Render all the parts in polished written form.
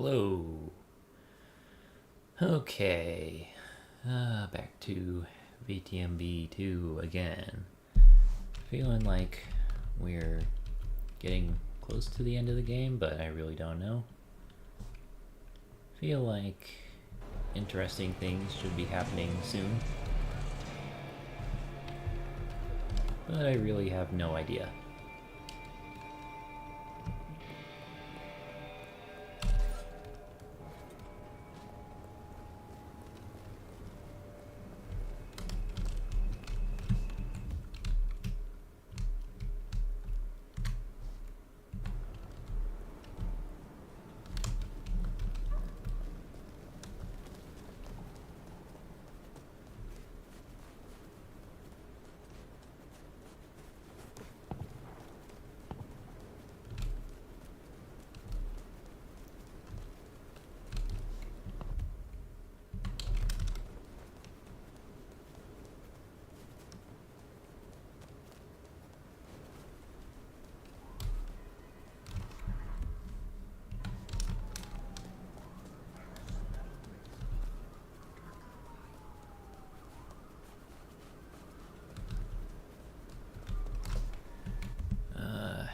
Hello. Okay. Back to VTMB2 again. Feeling like we're getting close to the end of the game, but I really don't know. Feel like interesting things should be happening soon. But I really have no idea.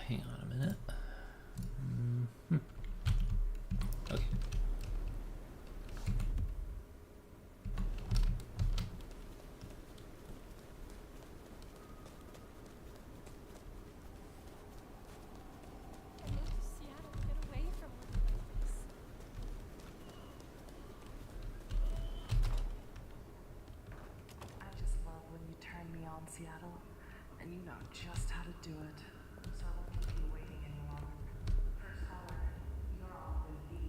Hang on a minute. Okay. I moved to Seattle to get away from living like this. I just love when you turn me on, Seattle, and you know just how to do it. So I won't keep you waiting any longer. First caller, you're on with the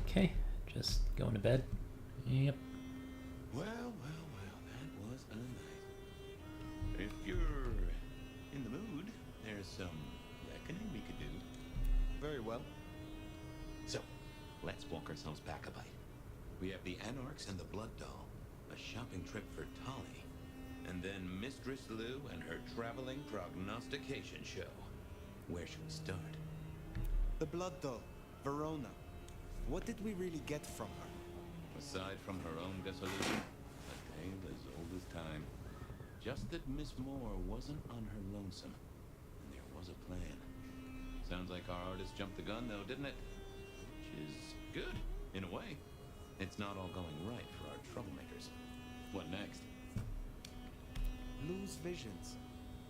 Okay. Just going to bed. Yep. Well, that was a night. If you're in the mood, there's some reckoning we could do. Very well. So, let's walk ourselves back a bite. We have the Anarchs and the Blood Doll, a shopping trip for Tolly, and then Mistress Lou and her traveling prognostication show. Where should we start? The Blood Doll, Verona. What did we really get from her? Aside from her own dissolution, a tale as old as time. Just that Miss Moore wasn't on her lonesome, and there was a plan. Sounds like our artist jumped the gun, though, didn't it? Which is good, in a way. It's not all going right for our troublemakers. What next? Lou's visions.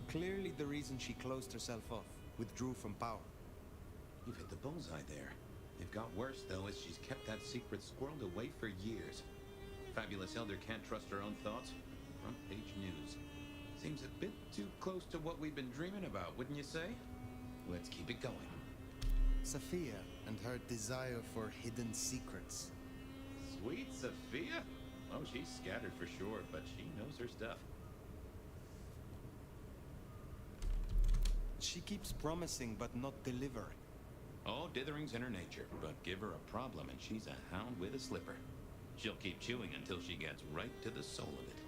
Clearly the reason she closed herself off, withdrew from power. You've hit the bullseye there. It got worse, though, as she's kept that secret squirreled away for years. Fabulous Elder can't trust her own thoughts. Front page news. Seems a bit too close to what we've been dreaming about, wouldn't you say? Let's keep it going. Sophia and her desire for hidden secrets. Sweet Sophia? Oh, she's scattered for sure, but she knows her stuff. She keeps promising but not delivering. Oh, dithering's in her nature, but give her a problem and she's a hound with a slipper. She'll keep chewing until she gets right to the soul of it.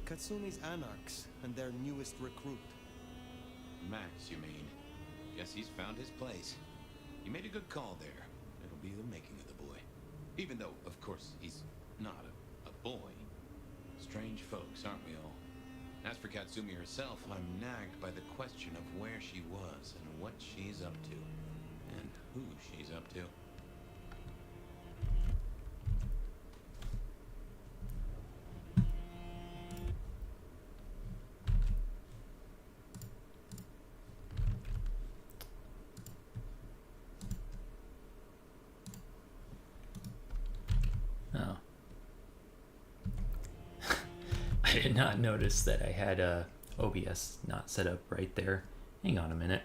Katsumi's Anarchs and their newest recruit. Max, you mean? Guess he's found his place. You made a good call there. It'll be the making of the boy. Even though, of course, he's not a boy. Strange folks, aren't we all? As for Katsumi herself, I'm nagged by the question of where she was and what she's up to. And who she's up to. did not notice that I had OBS not set up right there. Hang on a minute.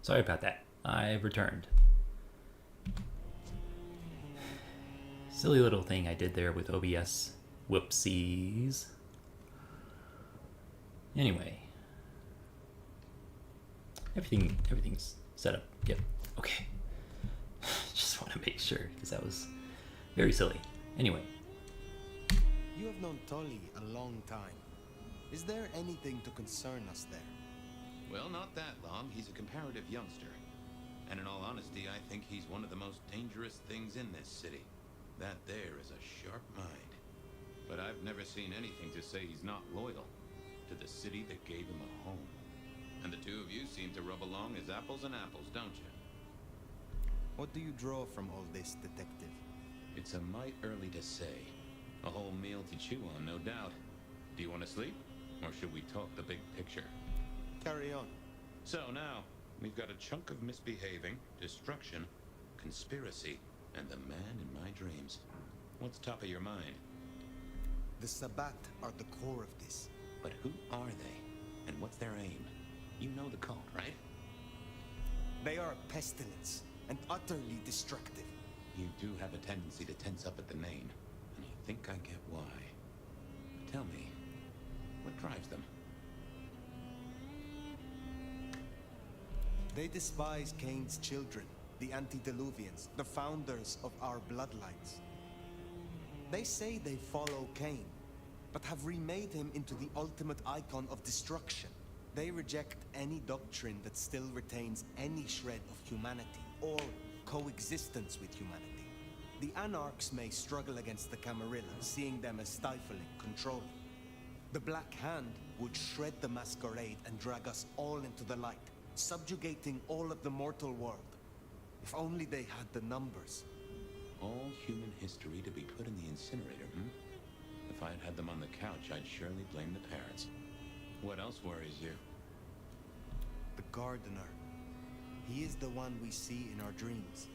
Sorry about that. I've returned. Silly little thing I did there with OBS. Whoopsies. Anyway. Everything's set up. Yep. Okay. Just want to make sure, because that was very silly. Anyway. You have known Tully a long time. Is there anything to concern us there? Well, not that long. He's a comparative youngster. And in all honesty, I think he's one of the most dangerous things in this city. That there is a sharp mind. But I've never seen anything to say he's not loyal to the city that gave him a home. And the two of you seem to rub along as apples and apples, don't you? What do you draw from all this, detective? It's a mite early to say. A whole meal to chew on, no doubt. Do you want to sleep? Or should we talk the big picture? Carry on. So now, we've got a chunk of misbehaving, destruction, conspiracy, and the man in my dreams. What's top of your mind? The Sabbat are the core of this. But who are they? And what's their aim? You know the cult, right? They are a pestilence and utterly destructive. You do have a tendency to tense up at the name, and I think I get why. Tell me, what drives them? They despise Cain's children, the antediluvians, the founders of our bloodlines. They say they follow Cain, but have remade him into the ultimate icon of destruction. They reject any doctrine that still retains any shred of humanity or coexistence with humanity. The Anarchs may struggle against the Camarilla, seeing them as stifling, controlling. The Black Hand would shred the Masquerade and drag us all into the light, subjugating all of the mortal world. If only they had the numbers. All human history to be put in the incinerator, hmm? If I'd had them on the couch, I'd surely blame the parents. What else worries you? The Gardener. He is the one we see in our dreams.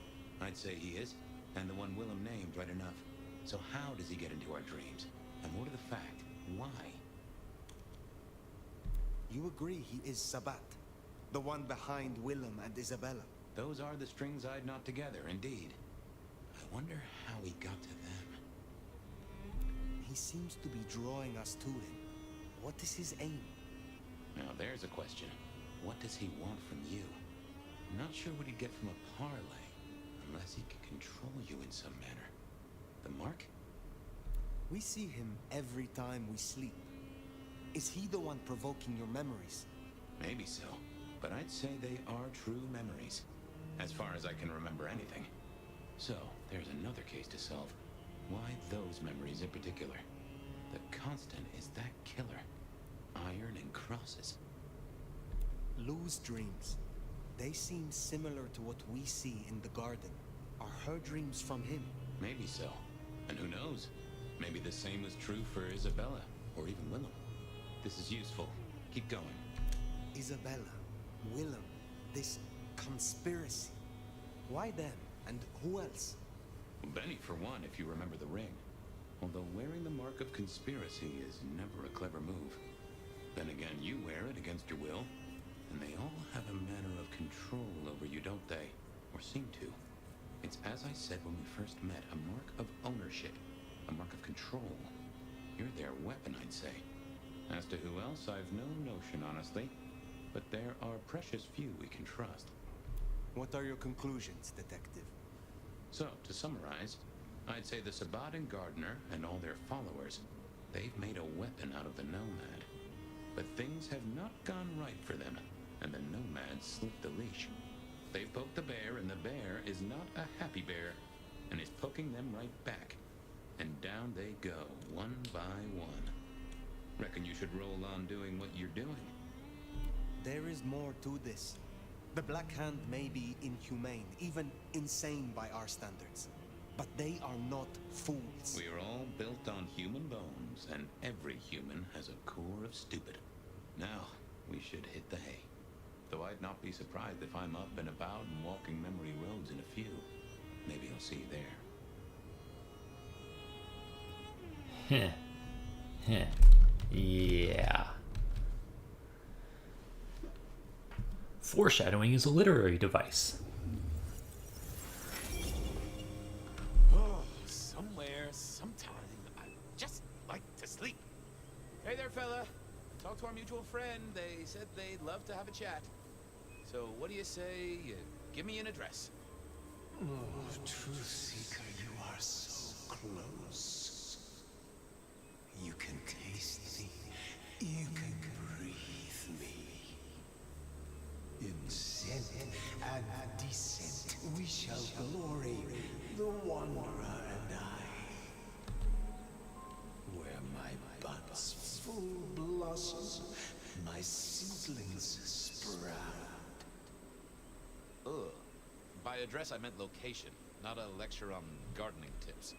I'd say he is, and the one Willem named right enough. So how does he get into our dreams? And more to the fact, why? You agree he is Sabbat, the one behind Willem and Isabella. Those are the strings I'd knot together, indeed. I wonder how he got to them. He seems to be drawing us to him. What is his aim? Now there's a question. What does he want from you? I'm not sure what he'd get from a parlay, unless he could control you in some manner. The mark? We see him every time we sleep. Is he the one provoking your memories? Maybe so, but I'd say they are true memories. as far as I can remember anything. So, there's another case to solve. Why those memories in particular? The constant is that killer. Iron and crosses. Lou's dreams. They seem similar to what we see in the garden. Are her dreams from him? Maybe so. And who knows? Maybe the same was true for Isabella, or even Willem. This is useful. Keep going. Isabella, Willem, this conspiracy. Why them? And who else? Benny, for one, if you remember the ring. Although wearing the mark of conspiracy is never a clever move. Then again, you wear it against your will. And they all have a manner of control over you, don't they? Or seem to. It's as I said when we first met, a mark of ownership. A mark of control. You're their weapon, I'd say. As to who else, I've no notion, honestly. But there are precious few we can trust. What are your conclusions, detective? So, to summarize, I'd say the Sabadan Gardener and all their followers, they've made a weapon out of the Nomad. But things have not gone right for them, and the Nomad slipped the leash. They've poked the bear, and the bear is not a happy bear, and is poking them right back. And down they go, one by one. Reckon you should roll on doing what you're doing. There is more to this. The Black Hand may be inhumane, even insane by our standards. But they are not fools. We are all built on human bones, and every human has a core of stupid. Now, we should hit the hay. Though I'd not be surprised if I'm up and about and walking memory roads in a few. Maybe I'll see you there. Heh. Heh. Yeah. Foreshadowing is a literary device. Oh, somewhere, sometime, I'd just like to sleep. Hey there, fella. Talked to our mutual friend. They said they'd love to have a chat. So what do you say you give me an address? Oh, Truth Seeker, you are so close. You can taste me. You can breathe me. In scent and descent, we shall glory, the Wanderer and I. Where my buds full blossom, my seedlings sprout. Ugh. By address, I meant location, not a lecture on gardening tips.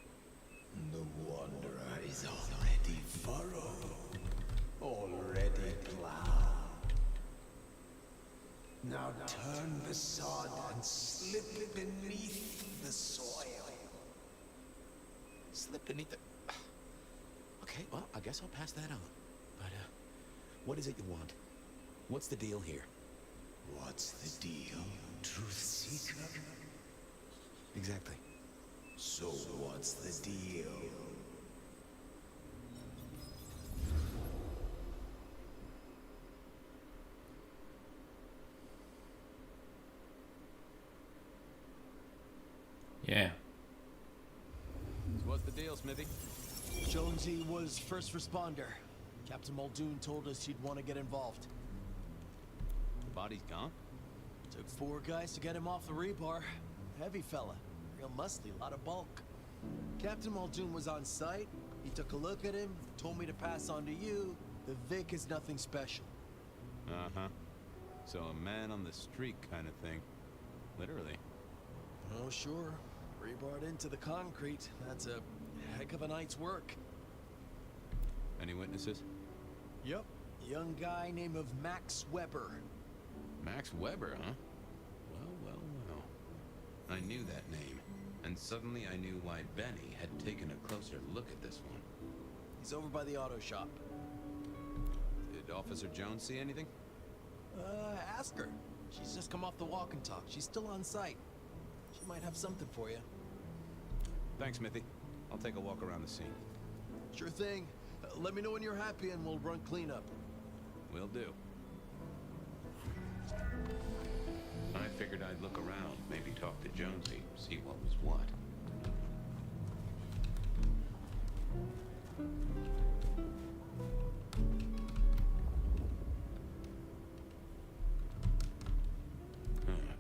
The Wanderer is already furrowed, already plowed. Now turn the sod and slip beneath the soil. Slip beneath the... Okay, well, I guess I'll pass that on. But, what is it you want? What's the deal here? What's the deal, Truth Seeker? Exactly. So what's the deal? Yeah. So what's the deal, Smithy? Jonesy was first responder. Captain Muldoon told us he'd want to get involved. The body's gone? Took 4 guys to get him off the rebar. Heavy fella. Real musty, lot of bulk. Captain Muldoon was on site. He took a look at him, told me to pass on to you. The Vic is nothing special. Uh-huh. So a man on the street kind of thing. Literally. Oh, sure. Rebarred into the concrete. That's a heck of a night's work. Any witnesses? Yep. Young guy named of Max Weber. Max Weber, huh? Well. I knew that name, and suddenly I knew why Benny had taken a closer look at this one. He's over by the auto shop. Did Officer Jones see anything? Ask her. She's just come off the walk and talk. She's still on site. She might have something for you. Thanks, Smithy. I'll take a walk around the scene. Sure thing. Let me know when you're happy and we'll run cleanup. Will do. I figured I'd look around, maybe talk to Jonesy, see what was what.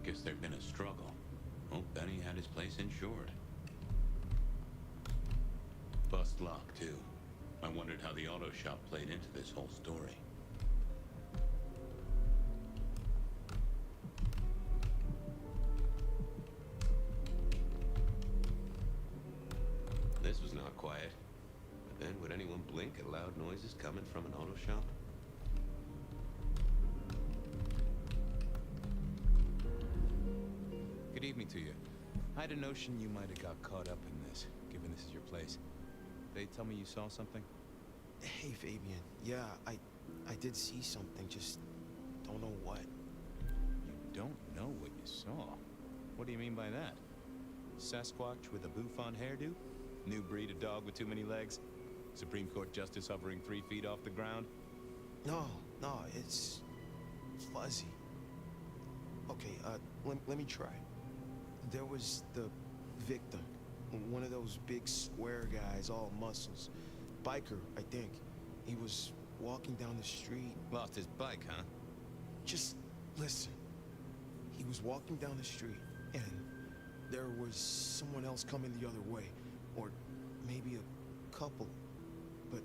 Guess Must there have been a struggle. Oh, Benny had his place insured. Bust lock, too. I wondered how the auto shop played into this whole story. This was not quiet. But then, would anyone blink at loud noises coming from an auto shop? Good evening to you. I had a notion you might have got caught up in this, given this is your place. They tell me you saw something? Hey, Fabian. Yeah, I did see something, just don't know what. You don't know what you saw? What do you mean by that? Sasquatch with a bouffant hairdo? New breed of dog with too many legs? Supreme Court justice hovering 3 feet off the ground? No, it's fuzzy. Okay, let me try. There was the victim, one of those big square guys, all muscles. Biker, I think. He was walking down the street. Lost his bike, huh? Just listen. He was walking down the street, and there was someone else coming the other way. Or maybe a couple. But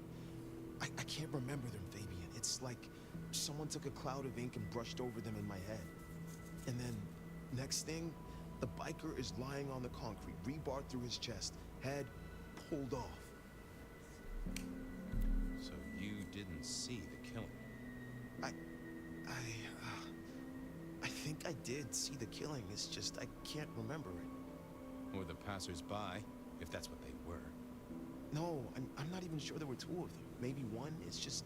I can't remember them, Fabian. It's like someone took a cloud of ink and brushed over them in my head. And then, next thing, the biker is lying on the concrete, rebar through his chest, head pulled off. So you didn't see the killing? I think I did see the killing. It's just I can't remember it. Or the passers-by, if that's what they were. No, I'm not even sure there were 2 of them. Maybe one. It's just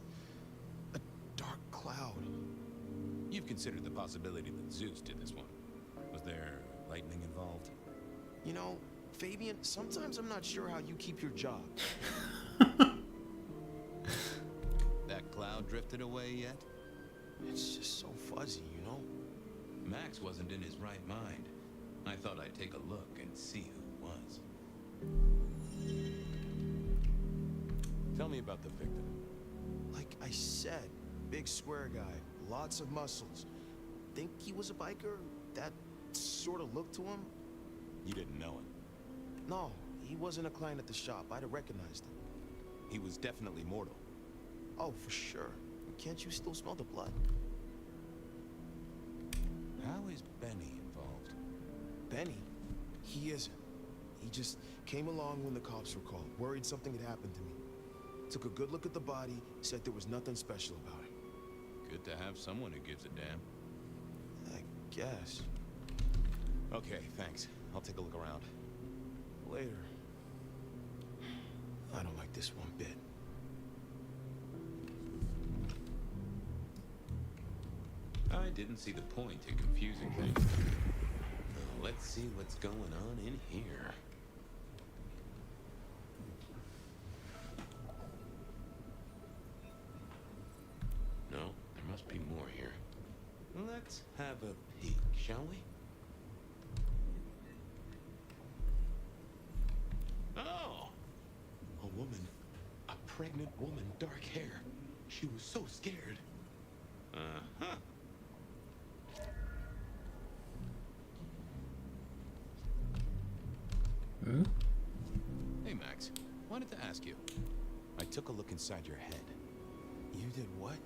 a dark cloud. You've considered the possibility that Zeus did this one. Was there lightning involved? You know, Fabian, sometimes I'm not sure how you keep your job. That cloud drifted away yet? It's just so fuzzy, you know? Max wasn't in his right mind. I thought I'd take a look and see who it was. Tell me about the victim. Like I said, big square guy, lots of muscles. Think he was a biker? That sort of look to him? You didn't know him. No, he wasn't a client at the shop. I'd have recognized him. He was definitely mortal. Oh, for sure. Can't you still smell the blood? How is Benny involved? Benny? He isn't. He just came along when the cops were called, worried something had happened to me. Took a good look at the body, said there was nothing special about it. Good to have someone who gives a damn. I guess. Okay, thanks. I'll take a look around. Later. I don't like this one bit. I didn't see the point in confusing things. Now, let's see what's going on in here. No, there must be more here. Let's have a peek, shall we? Oh! A woman. A pregnant woman, dark hair. She was so scared. Uh-huh. Hmm? Hey, Max. Wanted to ask you. I took a look inside your head. You did what?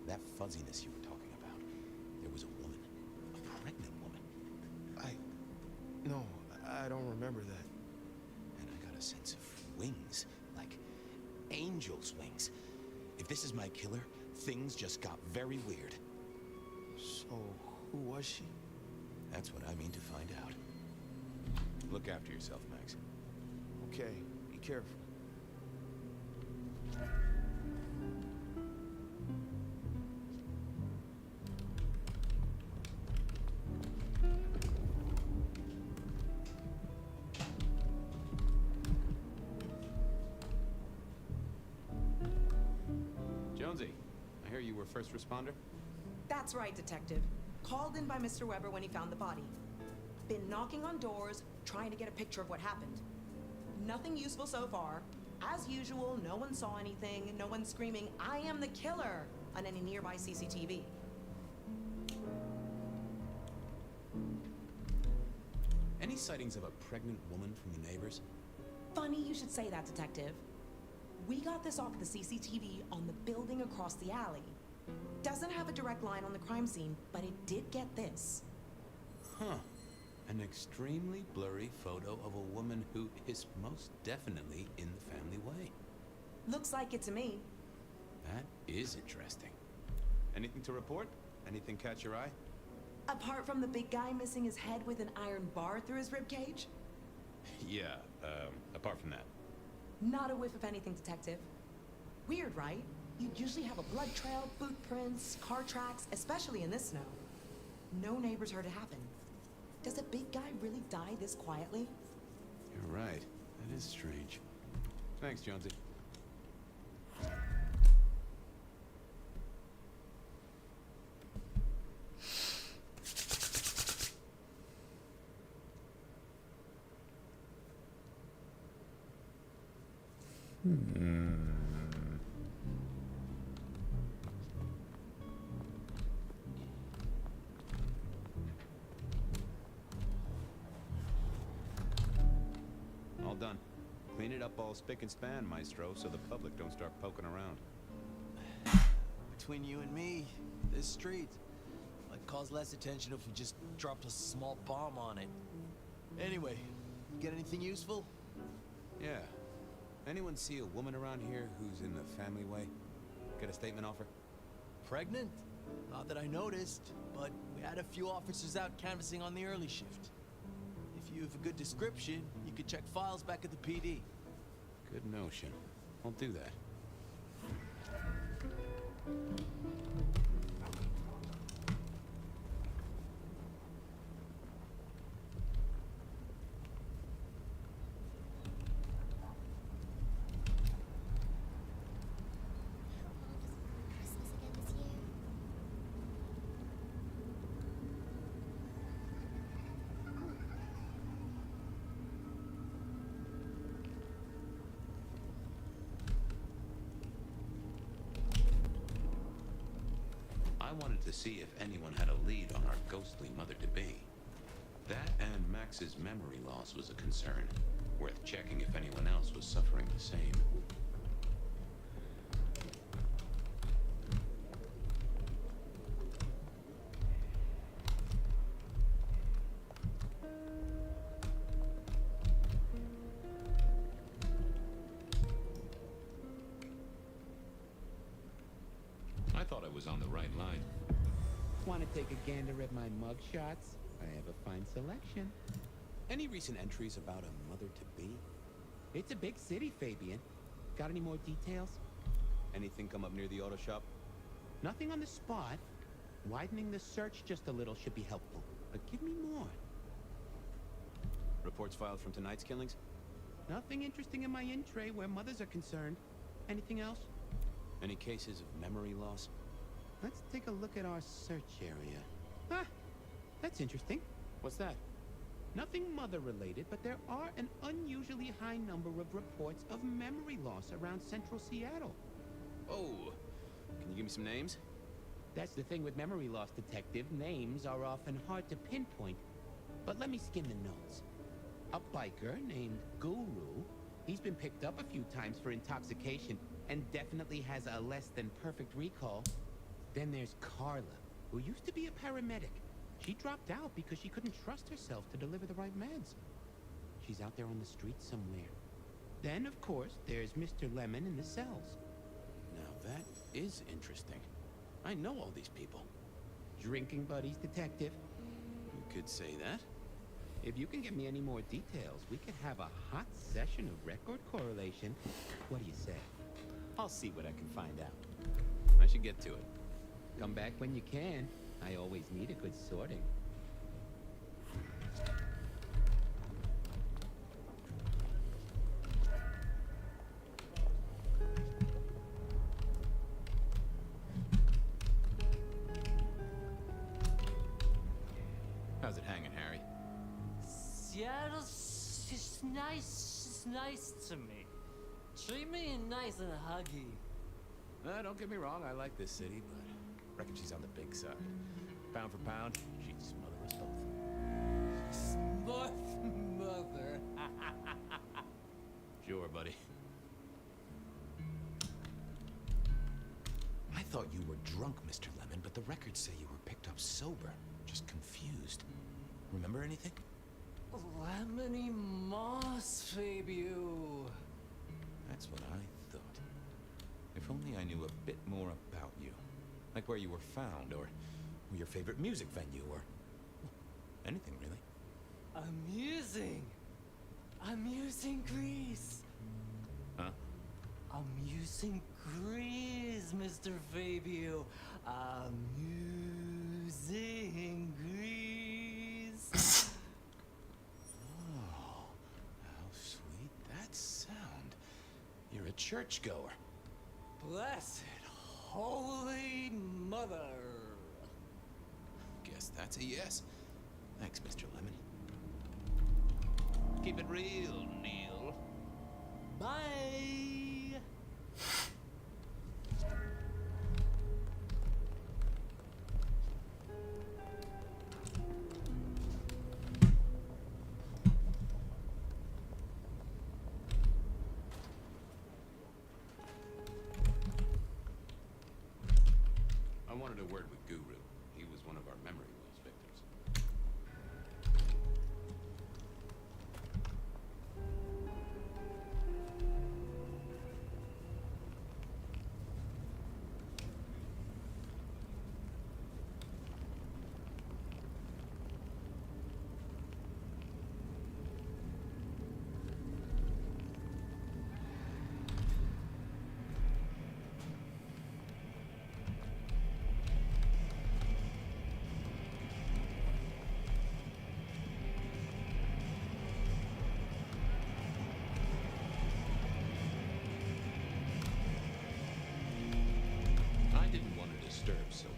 That fuzziness you were talking about. There was a woman. A pregnant woman. No, I don't remember that. And I got a sense of wings. Like angel's wings. If this is my killer, things just got very weird. So, who was she? That's what I mean to find out. Look after yourself, Max. Okay, be careful. Jonesy, I hear you were first responder? That's right, Detective. Called in by Mr. Weber when he found the body. Been knocking on doors, trying to get a picture of what happened. Nothing useful so far. As usual, no one saw anything, no one screaming, "I am the killer!" on any nearby CCTV. Any sightings of a pregnant woman from the neighbors? Funny you should say that, Detective. We got this off the CCTV on the building across the alley. Doesn't have a direct line on the crime scene, but it did get this. Huh. An extremely blurry photo of a woman who is most definitely in the family way. Looks like it to me. That is interesting. Anything to report? Anything catch your eye? Apart from the big guy missing his head with an iron bar through his ribcage? Yeah, apart from that. Not a whiff of anything, Detective. Weird, right? You'd usually have a blood trail, boot prints, car tracks, especially in this snow. No neighbors heard it happen. Does a big guy really die this quietly? You're right. That is strange. Thanks, Jonesy. All done. Clean it up all spick and span, Maestro, so the public don't start poking around. Between you and me, this street might cause less attention if we just dropped a small bomb on it. Anyway, get anything useful? Yeah. Anyone see a woman around here who's in the family way? Get a statement off her? Pregnant? Not that I noticed, but we had a few officers out canvassing on the early shift. If you have a good description, you could check files back at the PD. Good notion. I'll do that. Christmas again this year. I wanted to see if anyone had a lead on our ghostly mother-to-be. That and Max's memory loss was a concern. Worth checking if anyone else was suffering the same. I thought I was on the right line. Want to take a gander at my mugshots? I have a fine selection. Any recent entries about a mother-to-be? It's a big city, Fabian. Got any more details? Anything come up near the auto shop? Nothing on the spot. Widening the search just a little should be helpful. But give me more. Reports filed from tonight's killings? Nothing interesting in my in-tray where mothers are concerned. Anything else? Any cases of memory loss? Let's take a look at our search area. Ah, that's interesting. What's that? Nothing mother-related, but there are an unusually high number of reports of memory loss around central Seattle. Oh, can you give me some names? That's the thing with memory loss, Detective. Names are often hard to pinpoint. But let me skim the notes. A biker named Guru. He's been picked up a few times for intoxication and definitely has a less than perfect recall. Then there's Carla, who used to be a paramedic. She dropped out because she couldn't trust herself to deliver the right meds. She's out there on the street somewhere. Then, of course, there's Mr. Lemon in the cells. Now that is interesting. I know all these people. Drinking buddies, Detective. You could say that. If you can get me any more details, we could have a hot session of record correlation. What do you say? I'll see what I can find out. I should get to it. Come back when you can. I always need a good sorting. How's it hanging, Harry? Seattle's just nice to me. Treat me nice and huggy. Don't get me wrong, I like this city, but reckon she's on the big side. Pound for pound, she'd smother us both. Mother. Sure, buddy. I thought you were drunk, Mr. Lemon, but the records say you were picked up sober. Just confused. Remember anything? Lemony moss, Fabio. That's what I thought. If only I knew a bit more about you. Like where you were found, or your favorite music venue, or anything really. Amusing Grease. Huh? Amusing Grease, Mr. Fabio. Amusing Grease. Oh, how sweet that sound. You're a churchgoer. Blessed Holy Mother. Guess that's a yes. Thanks, Mr. Lemon. Keep it real, Neil. Bye. I wanted a word with Guru. He was one of our memory wells victims. I didn't want to disturb Silky.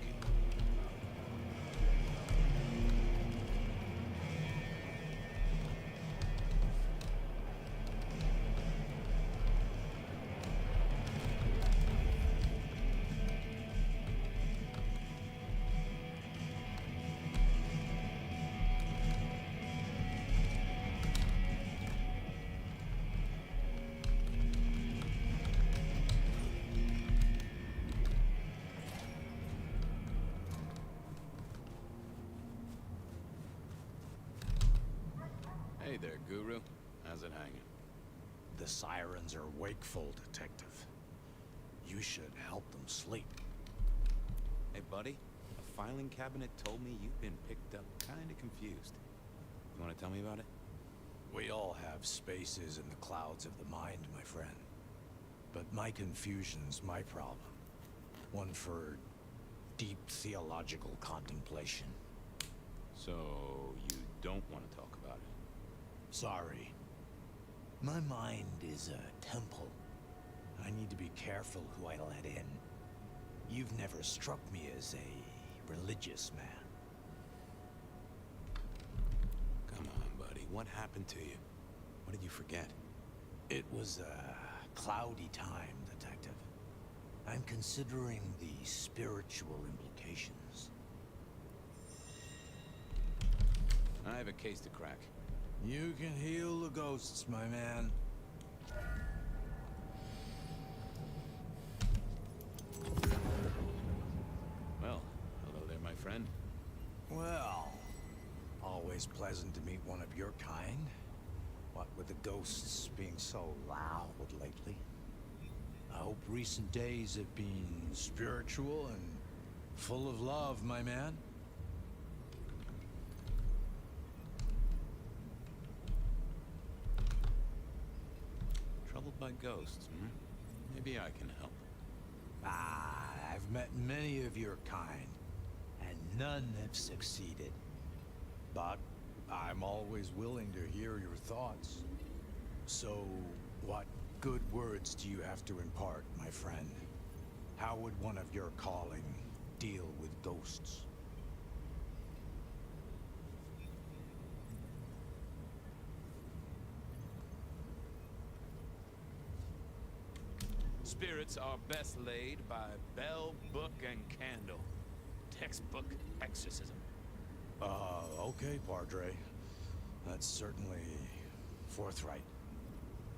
Hey there, Guru. How's it hanging? The sirens are wakeful, Detective. You should help them sleep. Hey, buddy. A filing cabinet told me you've been picked up kinda confused. You wanna tell me about it? We all have spaces in the clouds of the mind, my friend. But my confusion's my problem. One for deep theological contemplation. So, you don't want to talk about it? Sorry. My mind is a temple. I need to be careful who I let in. You've never struck me as a religious man. Come on, buddy. What happened to you? What did you forget? It was a cloudy time, Detective. I'm considering the spiritual implications. I have a case to crack. You can heal the ghosts, my man. Well, hello there, my friend. Well, always pleasant to meet one of your kind. What with the ghosts being so loud lately. I hope recent days have been spiritual and full of love, my man. Troubled by ghosts, hmm? Maybe I can help. I've met many of your kind, and none have succeeded. But I'm always willing to hear your thoughts. So, what good words do you have to impart, my friend? How would one of your calling deal with ghosts? Spirits are best laid by bell, book, and candle. Textbook exorcism. Okay, Padre. That's certainly forthright.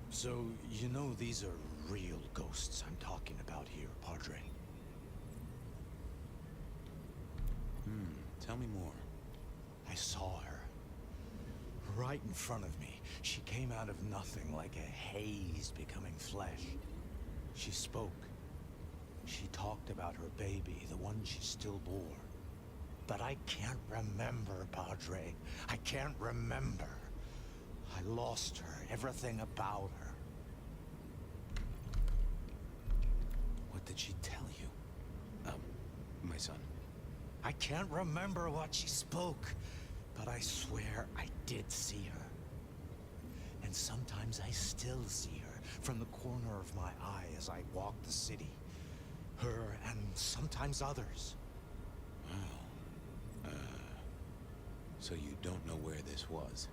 So, you know these are real ghosts I'm talking about here, Padre. Tell me more. I saw her. Right in front of me. She came out of nothing, like a haze becoming flesh. She spoke. She talked about her baby, the one she still bore. But I can't remember, Padre. I can't remember. I lost her, everything about her. What did she tell you? My son. I can't remember what she spoke, but I swear I did see her. And sometimes I still see her from the corner of my eye as I walk the city. Her and sometimes others. Wow. So you don't know where this was?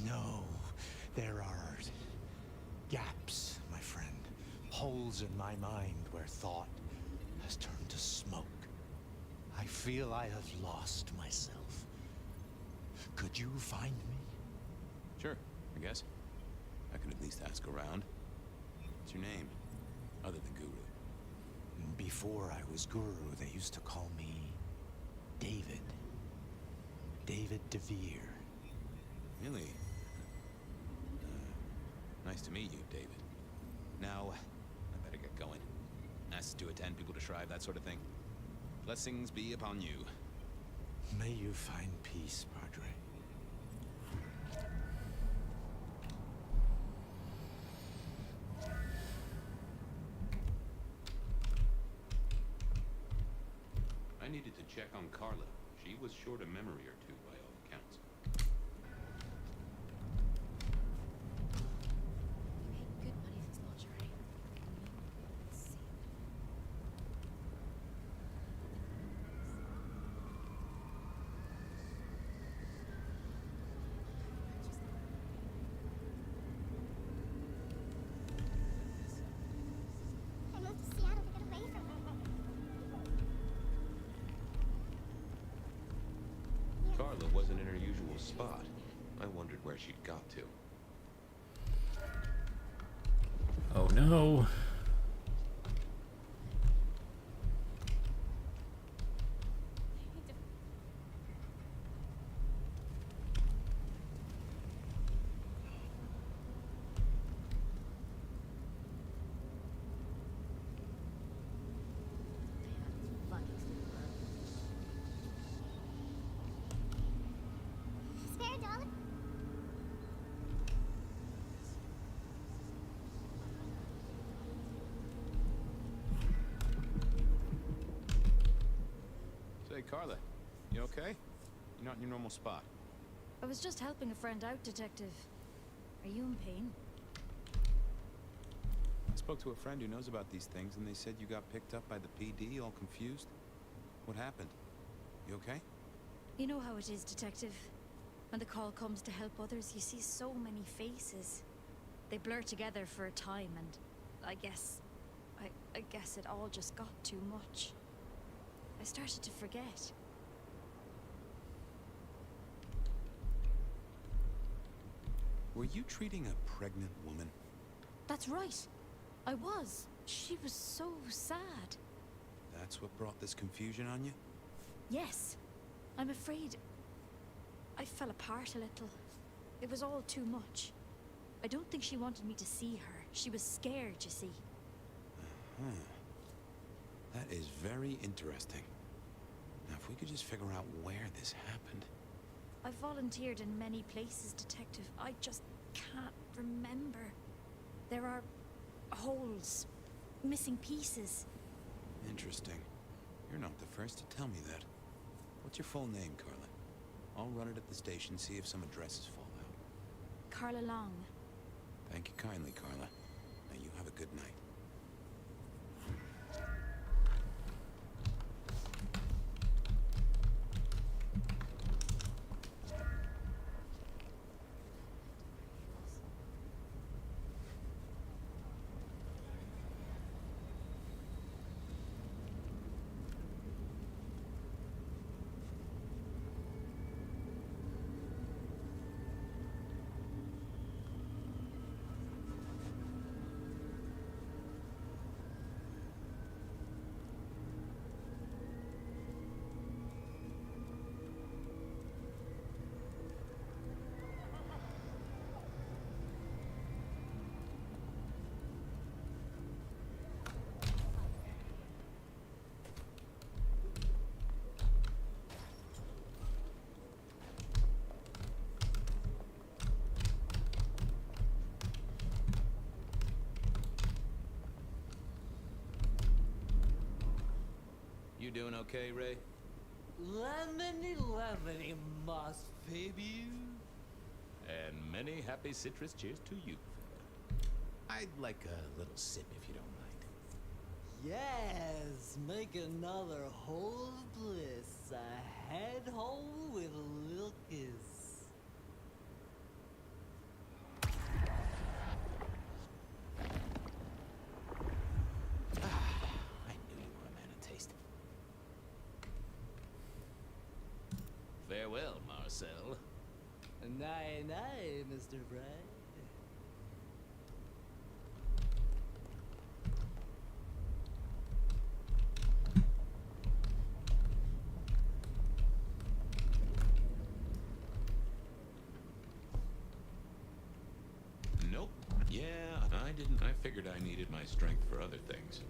No, there are gaps, my friend. Holes in my mind where thought has turned to smoke. I feel I have lost myself. Could you find me? Sure, I guess. I could at least ask around. What's your name? Other than Guru. Before I was Guru, they used to call me David. David DeVere. Really? Nice to meet you, David. Now, I better get going. Asked to attend, people to shrive, that sort of thing. Blessings be upon you. May you find peace, Padre. I needed to check on Carla. She was short a memory or two by all accounts. You paid good money for this lingerie. Let's see. I moved to Seattle to get away from her. Carla wasn't in her usual spot. I wondered where she'd got to. Oh no! Spare dollar? Say, Carla, you okay? You're not in your normal spot. I was just helping a friend out, Detective. Are you in pain? I spoke to a friend who knows about these things, and they said you got picked up by the PD, all confused. What happened? You okay? You know how it is, Detective. When the call comes to help others, you see so many faces. They blur together for a time, and I guess it all just got too much. I started to forget. Were you treating a pregnant woman? That's right. I was. She was so sad. That's what brought this confusion on you? Yes. I'm afraid I fell apart a little. It was all too much. I don't think she wanted me to see her. She was scared, you see. That is very interesting. Now, if we could just figure out where this happened. I've volunteered in many places, Detective. I just can't remember. There are holes, missing pieces. Interesting. You're not the first to tell me that. What's your full name, Carla? I'll run it at the station, see if some addresses fall out. Carla Long. Thank you kindly, Carla. Now you have a good night. doing okay, Ray? Lemony, lemony, must baby. And many happy citrus cheers to you. I'd like a little sip if you don't mind. Yes, make another hole of bliss. A head hole with a little kiss. I knew you were a man of taste. Farewell, Marcel. Night, night, Mr. Bright. Nope. Yeah, I didn't. I figured I needed my strength for other things.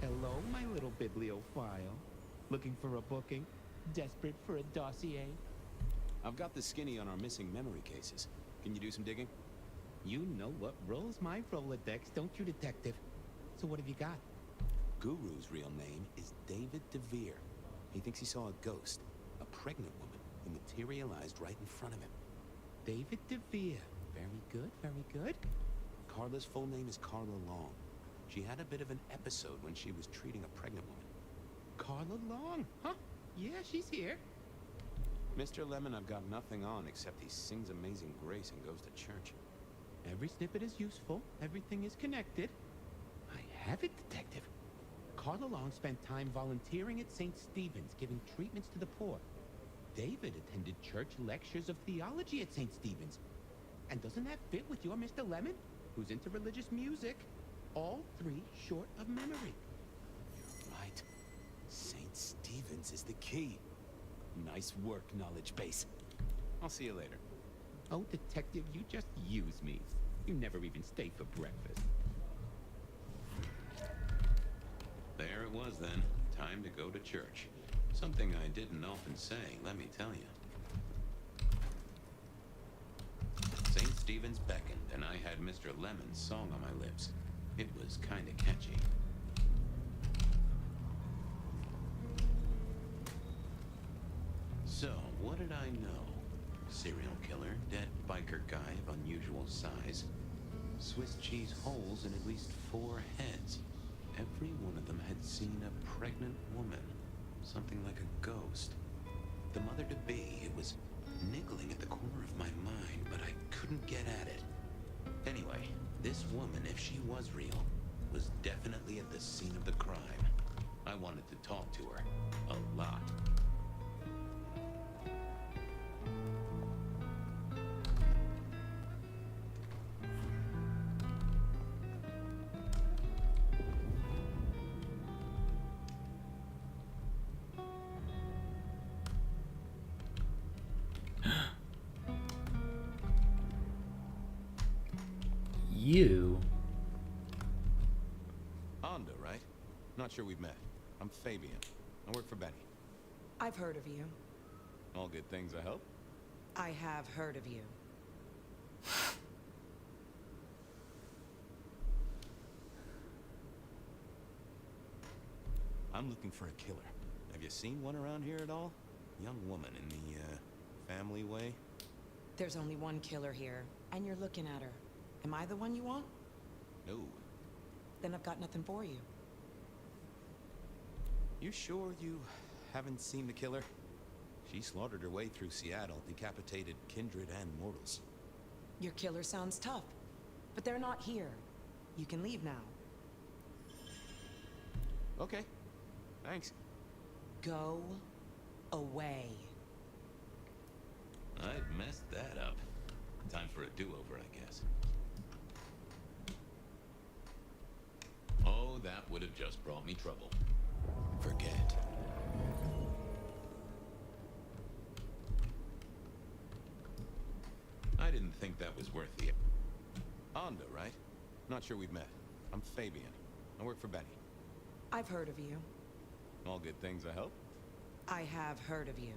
Hello, my little bibliophile. Looking for a booking? Desperate for a dossier? I've got the skinny on our missing memory cases. Can you do some digging? You know what rolls my Rolodex, don't you, detective? So what have you got? Guru's real name is David DeVere. He thinks he saw a ghost, a pregnant woman, who materialized right in front of him. David DeVere. Very good, very good. Carla's full name is Carla Long. She had a bit of an episode when she was treating a pregnant woman. Carla Long, huh? Yeah, she's here. Mr. Lemon, I've got nothing on except he sings Amazing Grace and goes to church. Every snippet is useful. Everything is connected. I have it, detective. Carla Long spent time volunteering at St. Stephen's, giving treatments to the poor. David attended church lectures of theology at St. Stephen's. And doesn't that fit with your Mr. Lemon, who's into religious music? All three short of memory. You're right. St. Stephen's is the key. Nice work, knowledge base. I'll see you later. Oh, detective, you just use me. You never even stay for breakfast. There it was then. Time to go to church. Something I didn't often say, let me tell you. St. Stephen's beckoned, and I had Mr. Lemon's song on my lips. It was kinda catchy. So, what did I know? Serial killer, dead biker guy of unusual size. Swiss cheese holes in at least 4 heads. Every one of them had seen a pregnant woman. Something like a ghost. The mother-to-be, it was niggling at the corner of my mind, but I couldn't get at it. Anyway, this woman, if she was real, was definitely at the scene of the crime. I wanted to talk to her. A lot. You? Onda, right? Not sure we've met. I'm Fabien. I work for Benny. I've heard of you. All good things, I hope? I have heard of you. I'm looking for a killer. Have you seen one around here at all? Young woman in the, family way? There's only one killer here, and you're looking at her. Am I the one you want? No. Then I've got nothing for you. You sure you haven't seen the killer? She slaughtered her way through Seattle, decapitated kindred and mortals. Your killer sounds tough, but they're not here. You can leave now. Okay. Thanks. Go away. I'd messed that up. Time for a do-over, I guess. Oh, that would have just brought me trouble. Forget. I didn't think that was worth the... Onda, right? Not sure we've met. I'm Fabien. I work for Benny. I've heard of you. good things, I hope. I have heard of you.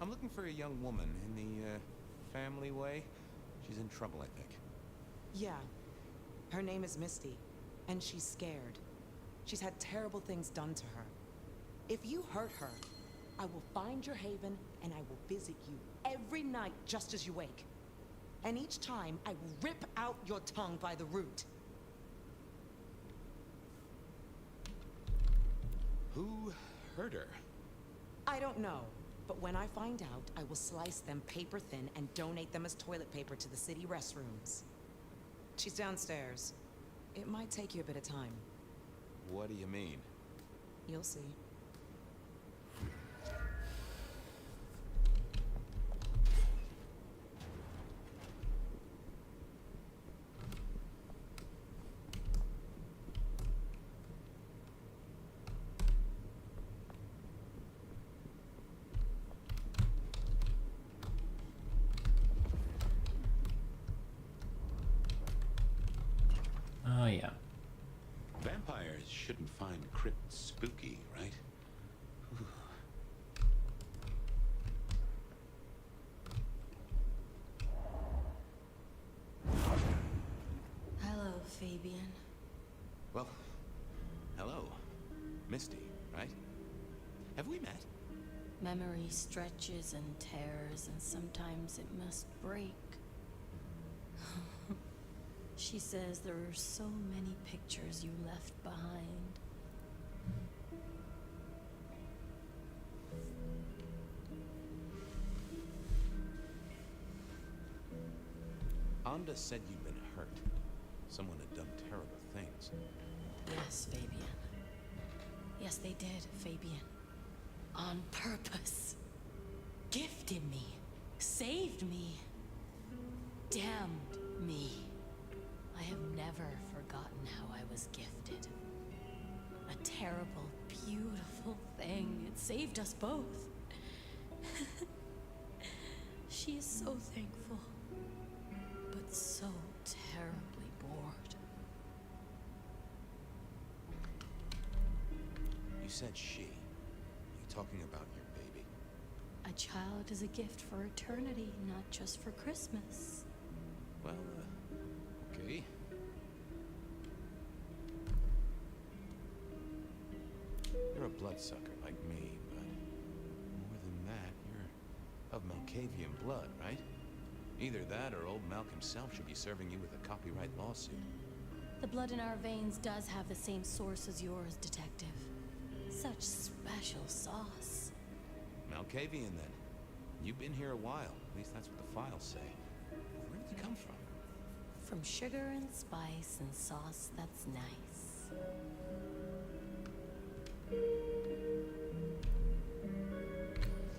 I'm looking for a young woman in the, family way. She's in trouble, I think. Yeah. Her name is Misty, and she's scared. She's had terrible things done to her. If you hurt her, I will find your haven and I will visit you every night just as you wake. And each time, I will rip out your tongue by the root. Who hurt her? I don't know, but when I find out, I will slice them paper thin and donate them as toilet paper to the city restrooms. She's downstairs. It might take you a bit of time. What do you mean? You'll see. Oh, yeah. Vampires shouldn't find crypts spooky, right? Hello, Fabian. Well, hello. Misty, right? Have we met? Memory stretches and tears, and sometimes it must break. She says there are so many pictures you left behind. Anda said you'd been hurt. Someone had done terrible things. Yes, Fabian. Yes, they did, Fabian. On purpose. Gifted me. Saved me. Damned me. I have never forgotten how I was gifted. A terrible, beautiful thing. It saved us both. She is so thankful, but so terribly bored. You said she. Are you talking about your baby? A child is a gift for eternity, not just for Christmas. Well, okay. You're a bloodsucker like me, but more than that, you're of Malkavian blood, right? Either that or old Malk himself should be serving you with a copyright lawsuit. The blood in our veins does have the same source as yours, Detective. Such special sauce. Malkavian, then. You've been here a while. At least that's what the files say. Where did you come from? From sugar and spice and sauce that's nice.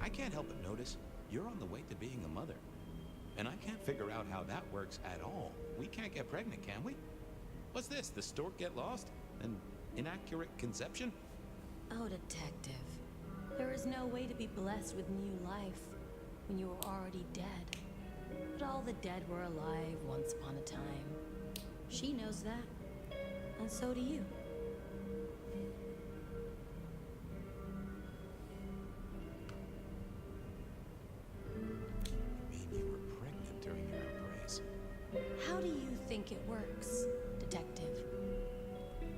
I can't help but notice you're on the way to being a mother. And I can't figure out how that works at all. We can't get pregnant, can we? What's this? The stork get lost? An inaccurate conception? Oh, Detective. There is no way to be blessed with new life when you are already dead. But all the dead were alive once upon a time. She knows that. And so do you. You mean you were pregnant during your embrace? How do you think it works, Detective?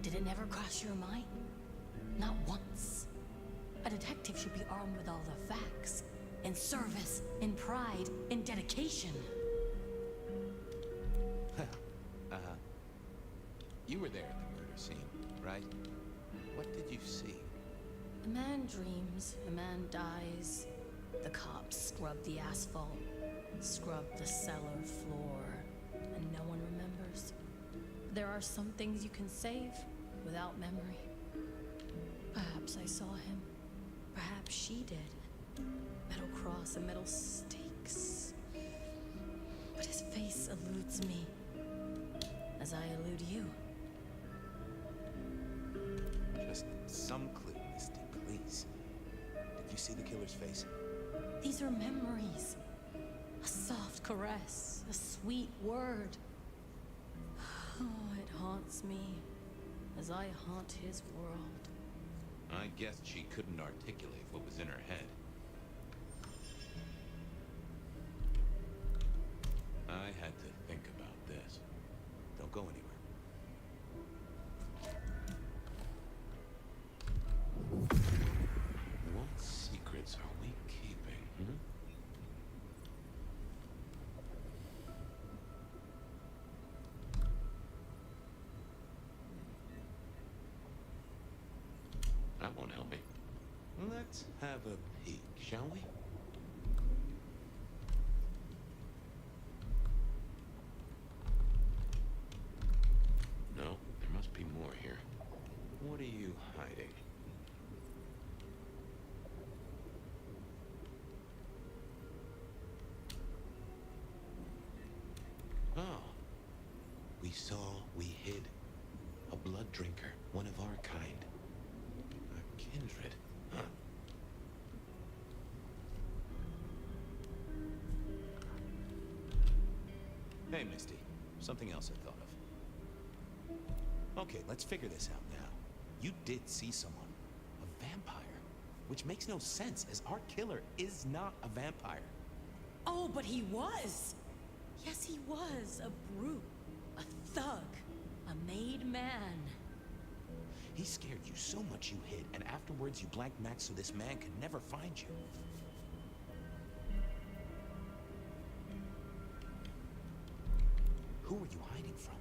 Did it never cross your mind? Not once. A detective should be armed with all the facts. In service, in pride, in dedication. You were there at the murder scene, right? What did you see? A man dreams, a man dies. The cops scrub the asphalt, scrub the cellar floor, and no one remembers. There are some things you can save without memory. Perhaps I saw him. Perhaps she did. Metal cross and metal stakes. But his face eludes me, as I elude you. Just some clue, Misty, please. Did you see the killer's face? These are memories. A soft caress, a sweet word. Oh, it haunts me. as I haunt his world. I guessed she couldn't articulate what was in her head. I had to think about this. Don't go anywhere. What secrets are we keeping, hmm? That won't help me. Let's have a peek, shall we? No, there must be more here. What are you hiding? Oh. We saw, we hid. A blood drinker, one of our kind. A kindred, huh? Hey, Misty. Something else I thought of. Okay, let's figure this out now. You did see someone. A vampire. Which makes no sense, as our killer is not a vampire. Oh, but he was! Yes, he was. A brute. A thug. A made man. He scared you so much you hid, and afterwards you blanked Max so this man could never find you. Who are you hiding from?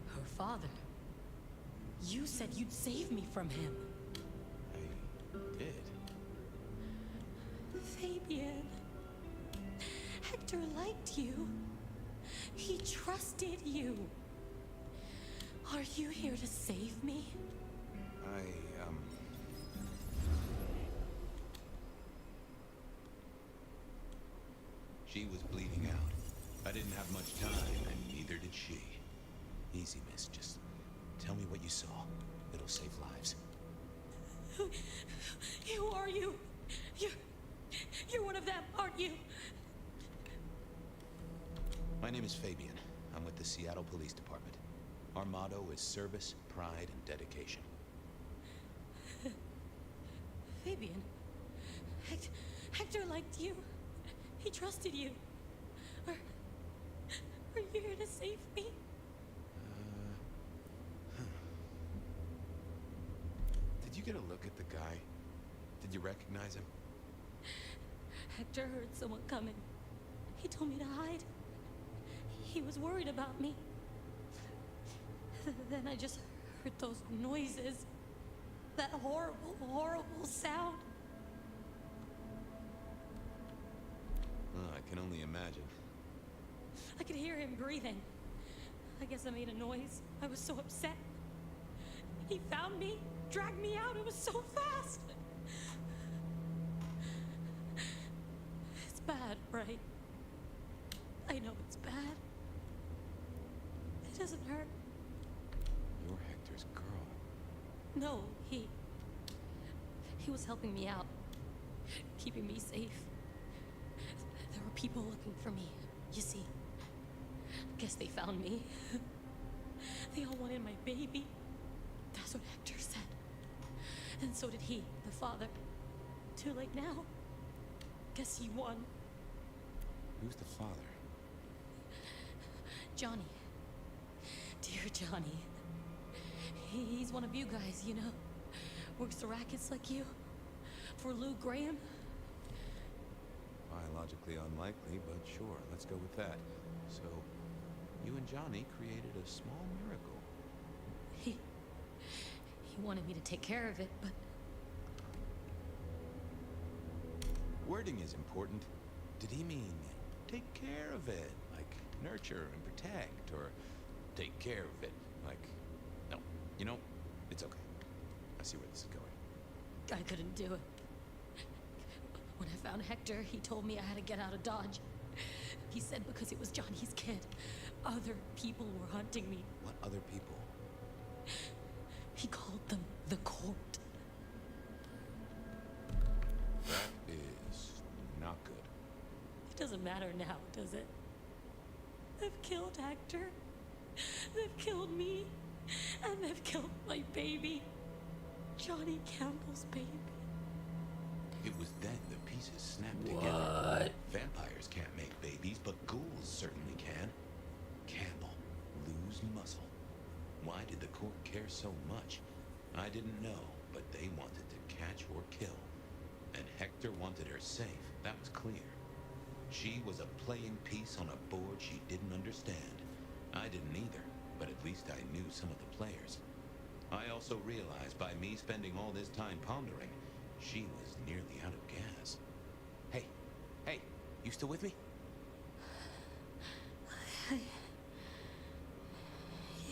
Her father. You said you'd save me from him. I did. Fabien. Hector liked you. He trusted you. Are you here to save me? She was bleeding out. I didn't have much time, and neither did she. Easy, miss. Just tell me what you saw. It'll save lives. Who are you? You're one of them, aren't you? My name is Fabien. I'm with the Seattle Police Department. Our motto is service, pride, and dedication. Fabien. Hector liked you. He trusted you. Are you here to save me? Did you get a look at the guy? Did you recognize him? Hector heard someone coming. He told me to hide. He was worried about me. Then I just heard those noises. That horrible, horrible sound. Oh, I can only imagine. I could hear him breathing. I guess I made a noise. I was so upset. He found me, dragged me out. It was so fast. It's bad, right? I know it's bad. It doesn't hurt. You're Hector's girl. No, he was helping me out, keeping me safe. There were people looking for me, you see. Guess they found me. They all wanted my baby. That's what Hector said. And so did he, the father. Too late now. Guess he won. Who's the father? Johnny. Dear Johnny. He's one of you guys, you know. Works the rackets like you. For Lou Graham. Biologically unlikely, but sure, let's go with that. So, you and Johnny created a small miracle. He wanted me to take care of it, but... Wording is important. Did he mean take care of it, like nurture and protect, or take care of it, like... No, you know, it's okay. I see where this is going. I couldn't do it. When I found Hector, he told me I had to get out of Dodge. He said because it was Johnny's kid, other people were hunting me. What other people? He called them the court. That is not good. It doesn't matter now, does it? They've killed Hector. They've killed me. And they've killed my baby. Johnny Campbell's baby. It was then the pieces snapped What? together. Vampires can't make babies, but ghouls certainly can. Campbell, lose muscle. Why did the court care so much? I didn't know, but they wanted to catch or kill. And Hector wanted her safe, that was clear. She was a playing piece on a board she didn't understand. I didn't either, but at least I knew some of the players. I also realized by me spending all this time pondering, she was nearly out of gas. Hey, you still with me?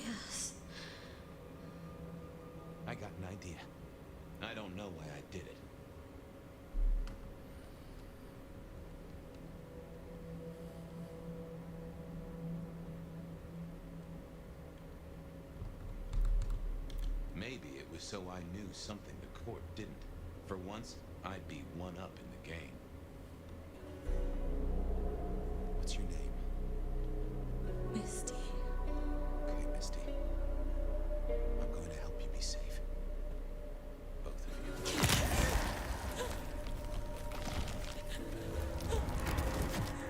Yes. I got an idea. I don't know why I did it. Maybe it was so I knew something the court didn't. For once, I'd be one up in the game. What's your name? Misty. Okay, Misty. I'm going to help you be safe. Both of you.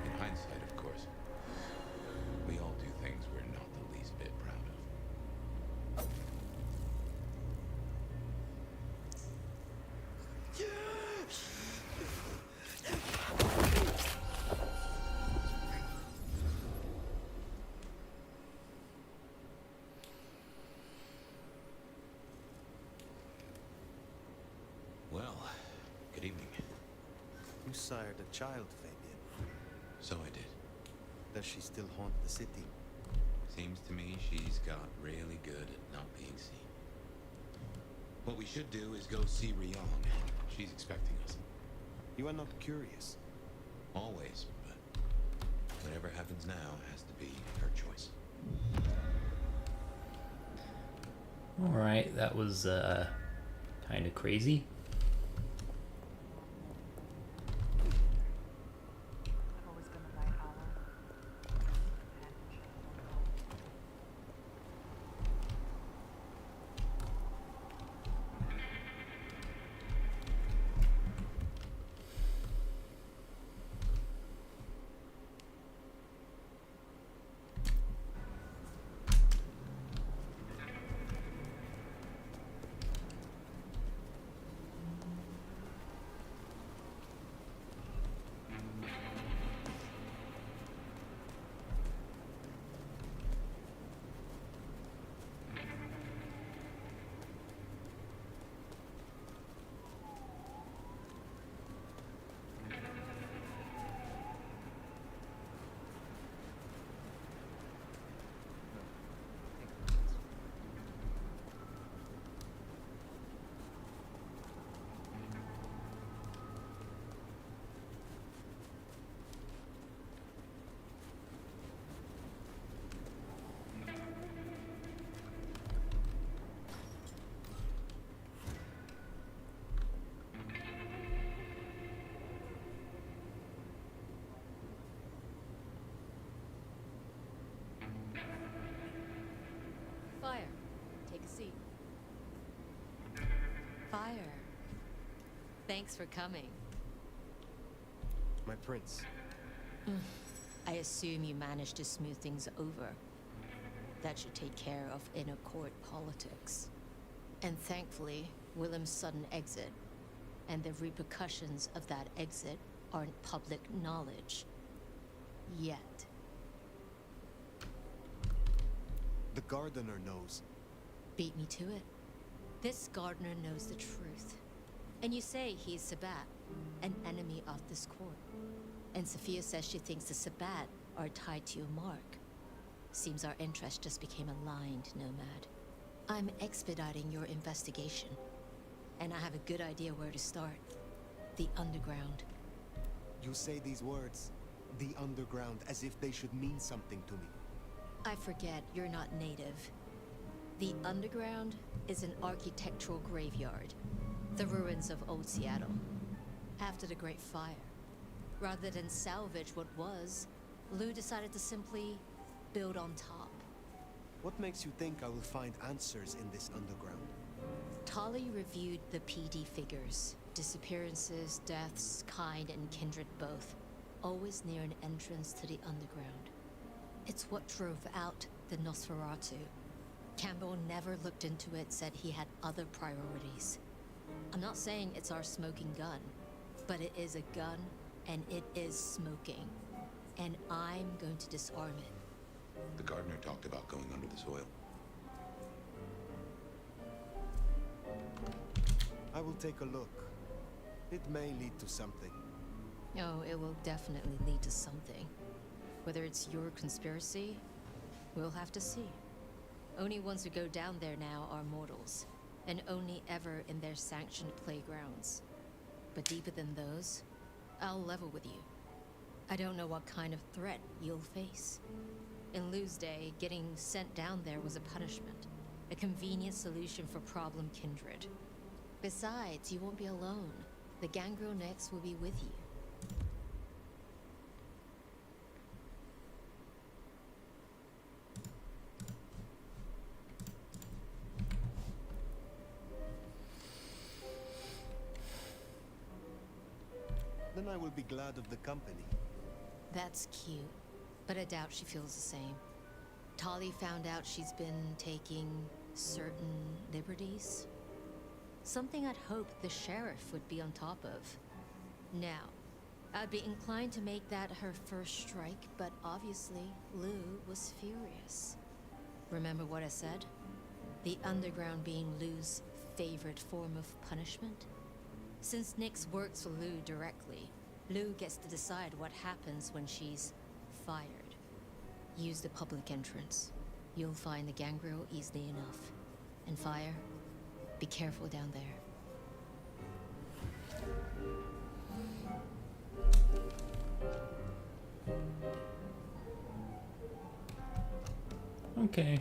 In hindsight, of course, we all do things we're not the least bit proud of. Well, good evening. You sired a child, Fabian. So I did. Does she still haunt the city? Seems to me she's got really good at not being seen. What we should do is go see Ryong. She's expecting us. You are not curious. Always, but whatever happens now has to be her choice. Alright, that was kind of crazy. I've always been a night owl. Fire. Take a seat. Fire. Thanks for coming. My prince. I assume you managed to smooth things over. That should take care of inner court politics. And thankfully, Willem's sudden exit and the repercussions of that exit aren't public knowledge. Yet. The gardener knows. Beat me to it. This gardener knows the truth. And you say he's Sabat, an enemy of this court. And Sophia says she thinks the Sabat are tied to your mark. Seems our interests just became aligned, Nomad. I'm expediting your investigation. And I have a good idea where to start. The underground. You say these words, the underground, as if they should mean something to me. I forget you're not native. The underground is an architectural graveyard. The ruins of old Seattle. After the Great Fire. Rather than salvage what was, Lou decided to simply build on top. What makes you think I will find answers in this underground? Tali reviewed the PD figures. Disappearances, deaths, kind and kindred both. Always near an entrance to the underground. It's what drove out the Nosferatu. Campbell never looked into it, said he had other priorities. I'm not saying it's our smoking gun, but it is a gun and it is smoking. And I'm going to disarm it. The gardener talked about going under the soil. I will take a look. It may lead to something. Oh, it will definitely lead to something. Whether it's your conspiracy, we'll have to see. Only ones who go down there now are mortals, and only ever in their sanctioned playgrounds. But deeper than those, I'll level with you. I don't know what kind of threat you'll face. In Lou's day, getting sent down there was a punishment, a convenient solution for problem kindred. Besides, you won't be alone. The gangrel next will be with you. Then I will be glad of the company. That's cute, but I doubt she feels the same. Tali found out she's been taking certain liberties. Something I'd hoped the sheriff would be on top of. Now, I'd be inclined to make that her first strike, but obviously, Lou was furious. Remember what I said? The underground being Lou's favorite form of punishment? Since Nyx works for Lou directly, Lou gets to decide what happens when she's fired. Use the public entrance. You'll find the gangrel easily enough. And Fire, be careful down there. Okay.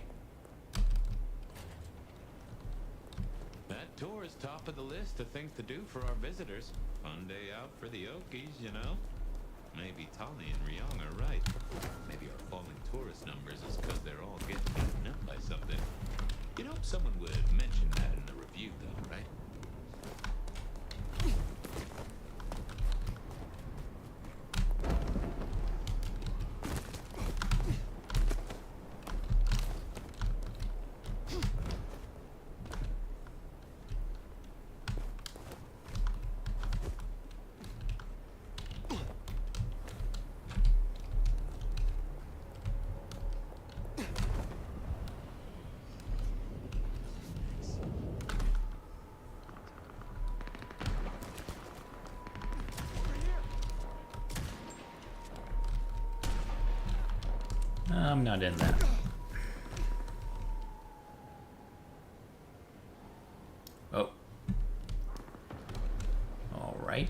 That tour is top of the list of things to do for our visitors. Fun day out for the Okies, you know? Maybe Tali and Ryong are right. Maybe our falling tourist numbers is because they're all getting eaten up by something. You'd hope someone would mention that in the review, though, right? I'm not in that. Oh. All right.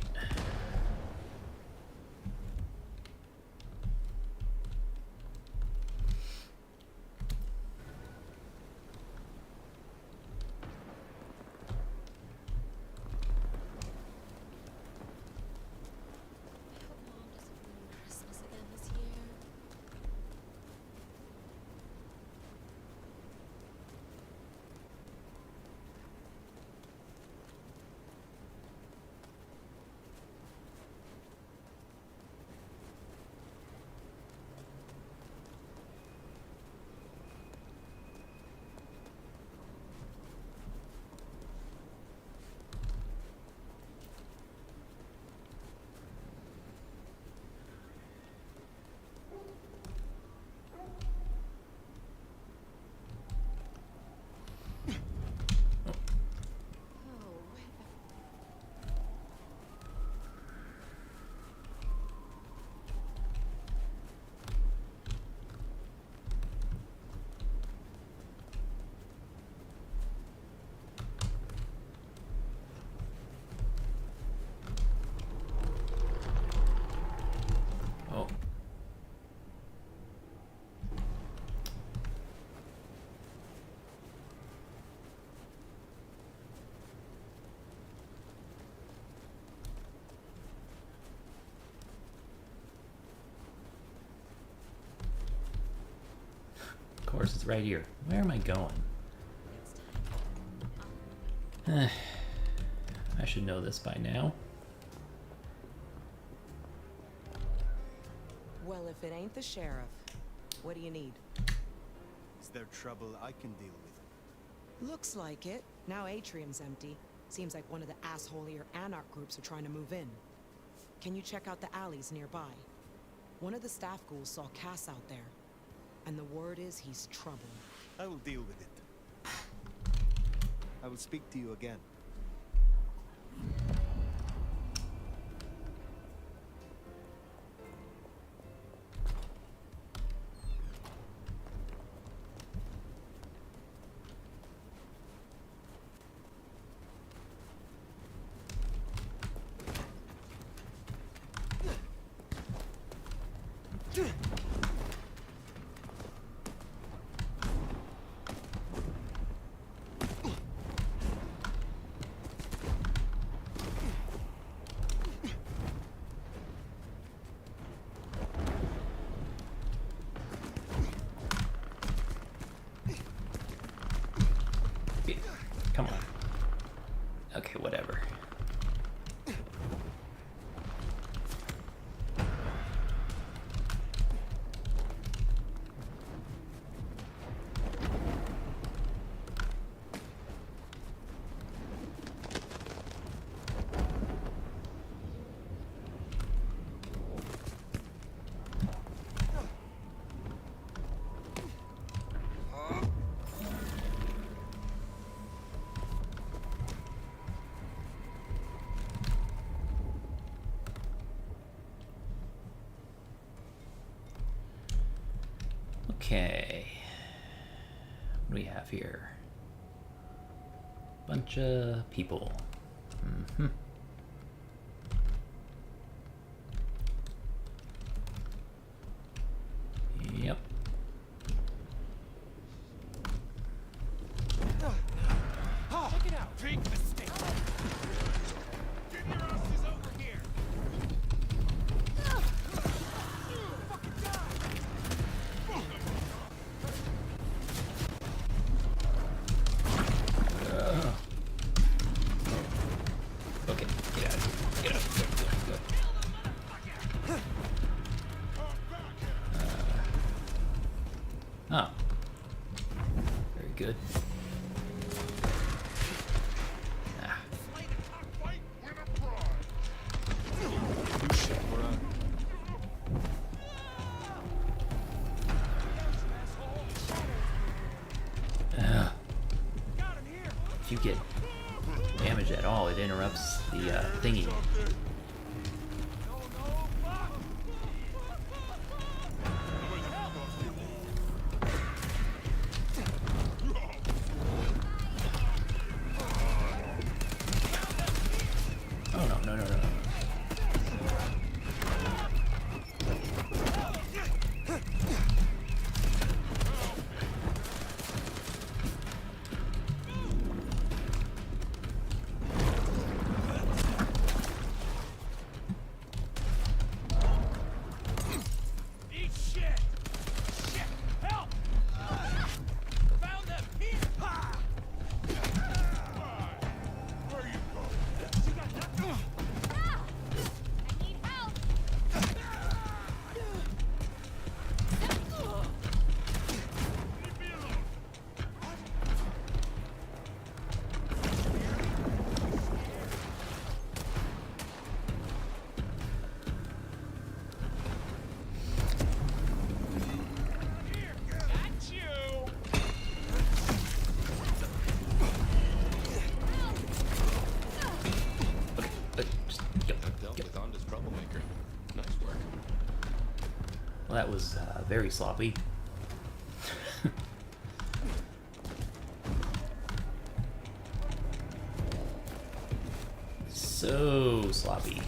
course, it's right here. Where am I going? I should know this by now. Well, if it ain't the sheriff, what do you need? Is there trouble I can deal with? Looks like it. Now Atrium's empty. Seems like one of the assholier anarch groups are trying to move in. Can you check out the alleys nearby? One of the staff ghouls saw Cass out there, and the word is he's trouble. I will deal with it. I will speak to you again. Come on. Okay, whatever. Okay, what do we have here? Bunch of people. Yep. Check it out. Big mistake. Get your asses over here. Okay, get out of here. Get out of here. Go. Oh. Very good. Ah. If you get damage at all, it interrupts the thingy. Oh no, no, no, no, no. Eat shit. Shit. Help. Found them. Here. Where are you going? You got nothing. I need help! Leave me alone. Here. Got you. Just go. I've dealt with Onda's troublemaker. Nice work. Well, that was very sloppy. So sloppy.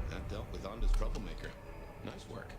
That dealt with Onda's troublemaker. Nice work.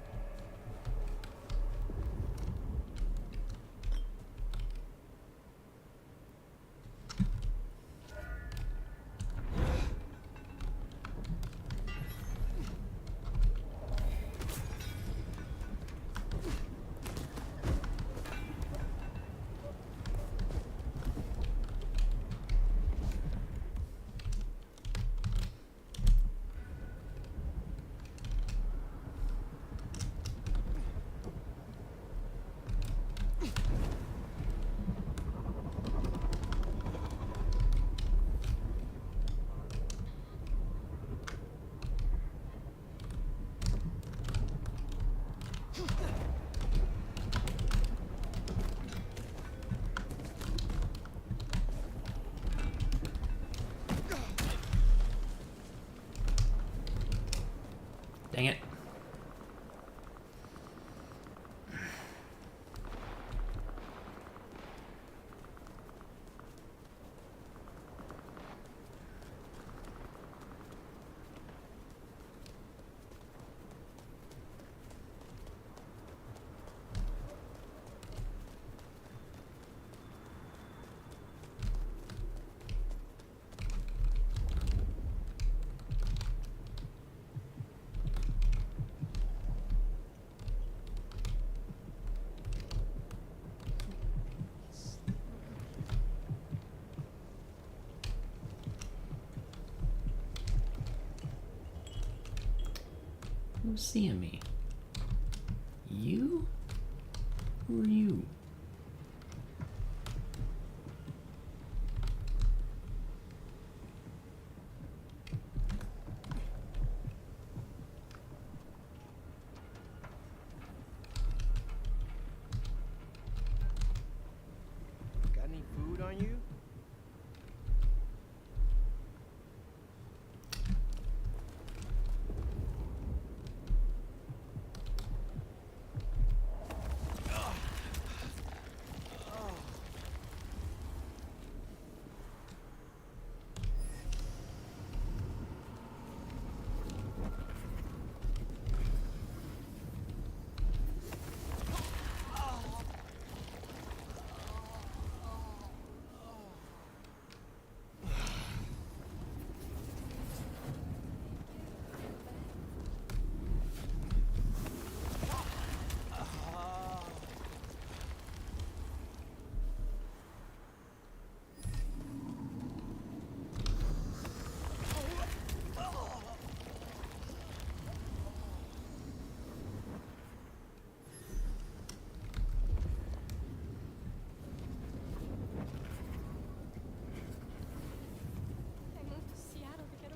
Dang it. Who's seeing me? You? Who are you? Got any food on you?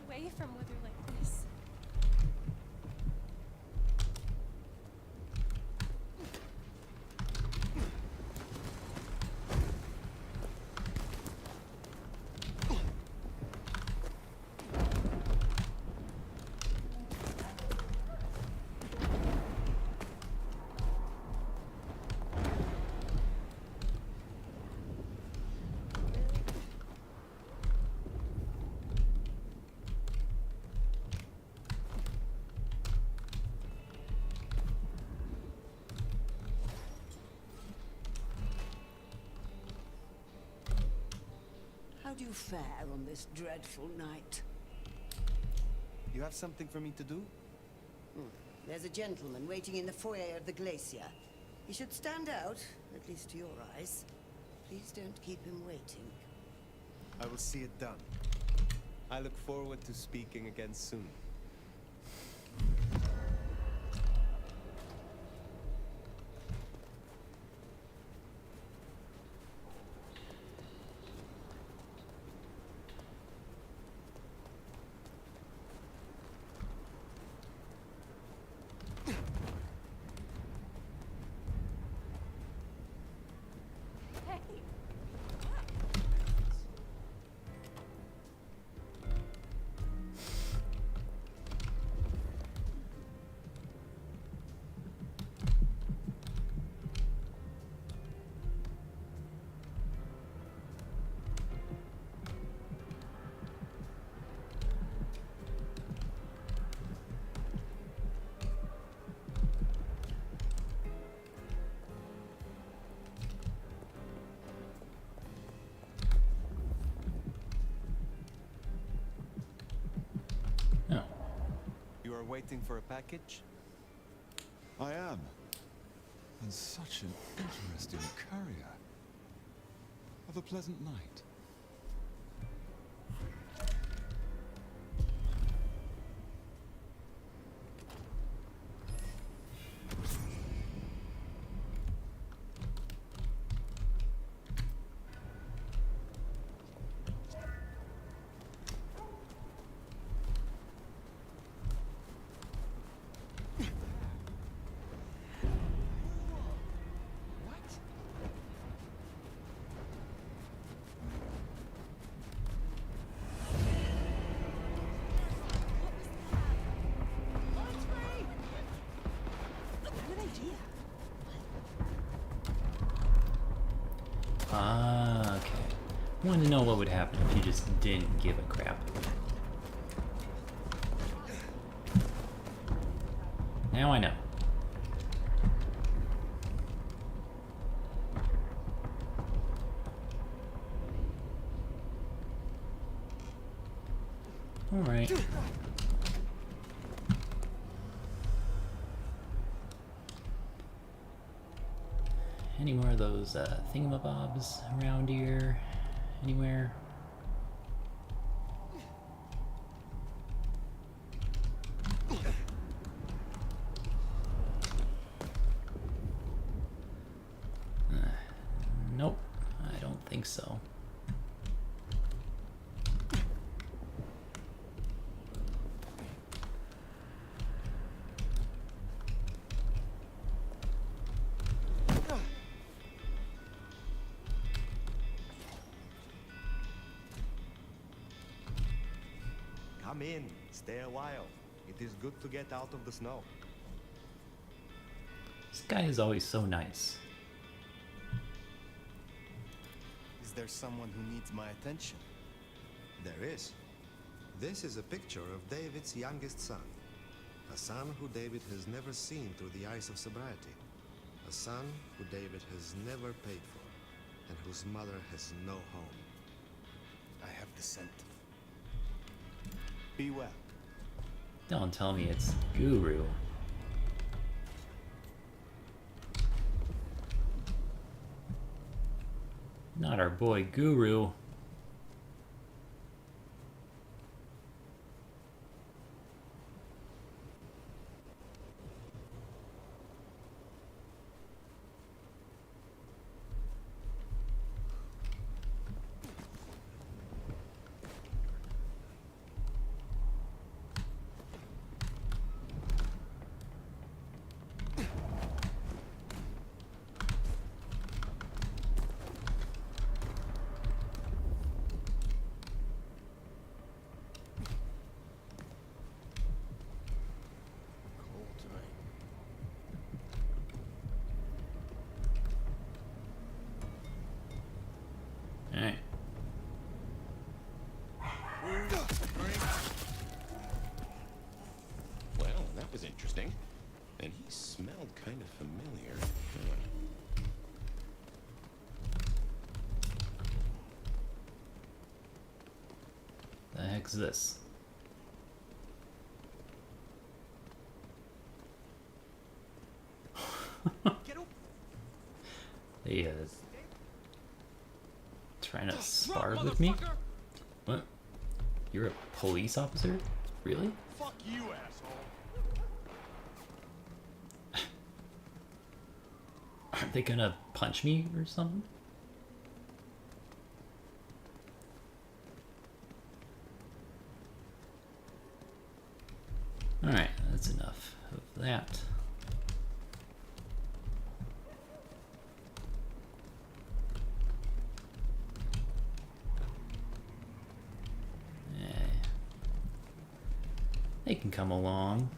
Away from weather like this. How do you fare on this dreadful night? You have something for me to do? There's a gentleman waiting in the foyer of the glacier. He should stand out, at least to your eyes. Please don't keep him waiting. I will see it done. I look forward to speaking again soon. You are waiting for a package? I am. And such an interesting courier. Have a pleasant night. Ah, okay. Wanted to know what would happen if you just didn't give a crap. Now I know. All right. Any more of those thingamabobs around here? Anywhere? Nope, I don't think so. Come in, stay a while. It is good to get out of the snow. This guy is always so nice. Is there someone who needs my attention? There is. This is a picture of David's youngest son. A son who David has never seen through the eyes of sobriety. A son who David has never paid for, and whose mother has no home. I have the scent. Be well. Don't tell me it's Guru. Not our boy Guru. Alright. Well, that was interesting. And he smelled kind of familiar. The heck's this? They trying to spar with me? What? You're a police officer? Really? Fuck you, asshole. Are they gonna punch me or something? Alright, that's enough of that. They can come along.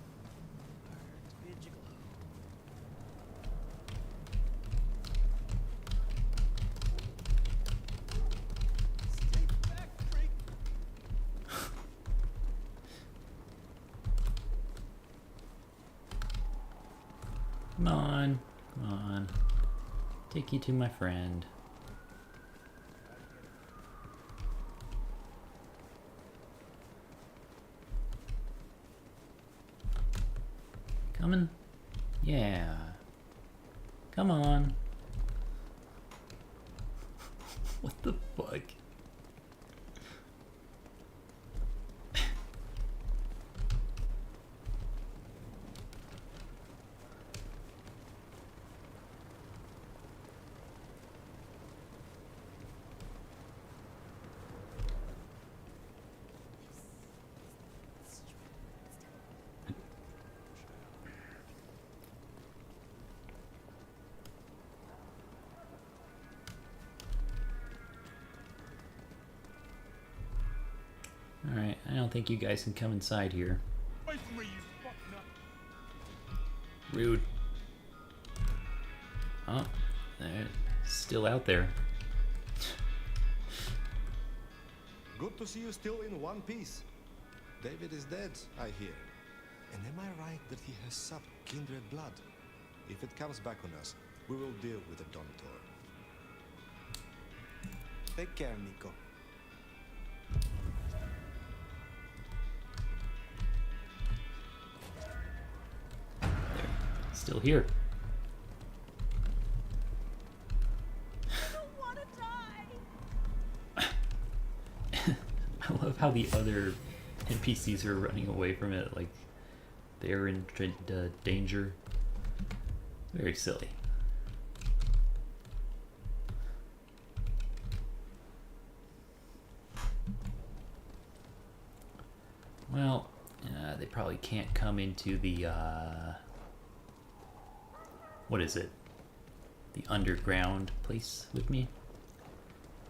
Come on, come on. Take you to my friend. Coming? Yeah. Come on. What the fuck? Alright, I don't think you guys can come inside here. Rude. Oh, they're still out there. Good to see you still in one piece. David is dead, I hear. And am I right that he has supped kindred blood? If it comes back on us, we will deal with the Donator. Take care, Nico. Still here. I don't want to die. I love how the other NPCs are running away from it, like they're in danger. Very silly. Well, they probably can't come into the what is it? The underground place with me?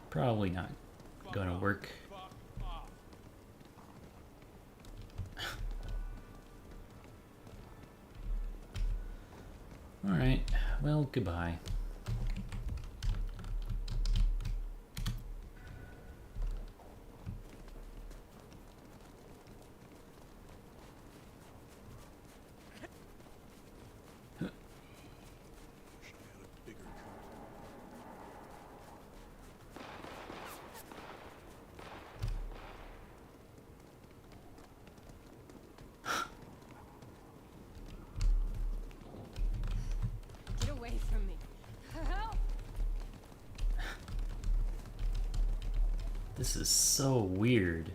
Probably not gonna work. Alright, well, goodbye. Get away from me. Help! This is so weird.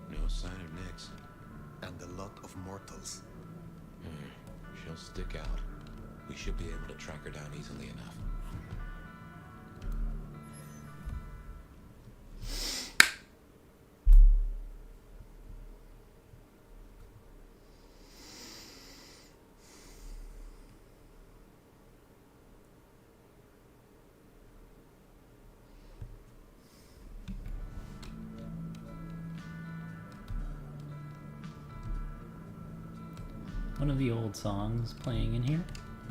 No sign of Nyx. And a lot of mortals. She'll stick out. We should be able to track her down easily enough. one of the old songs playing in here.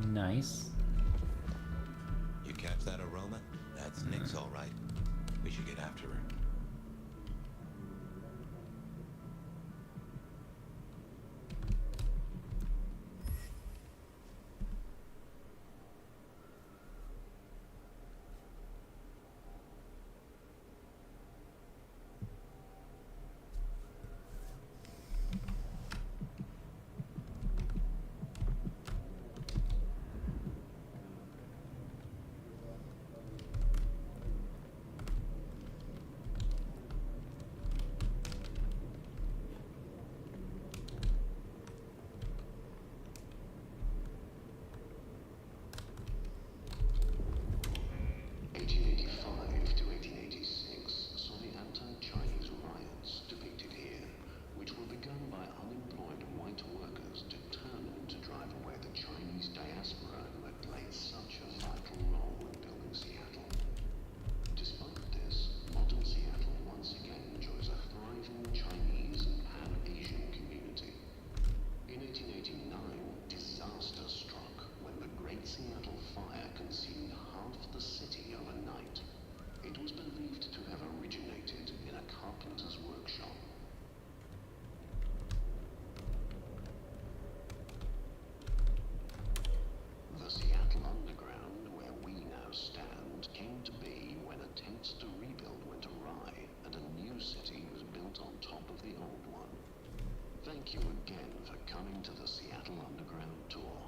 Nice. You catch that aroma? That's Nyx, all right. We should get after her. Thank you again for coming to the Seattle Underground tour.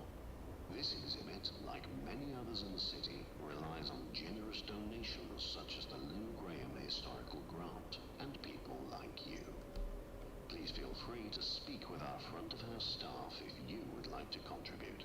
This exhibit, like many others in the city, relies on generous donations such as the Lynn Graham Historical Grant and people like you. Please feel free to speak with our front of house staff if you would like to contribute.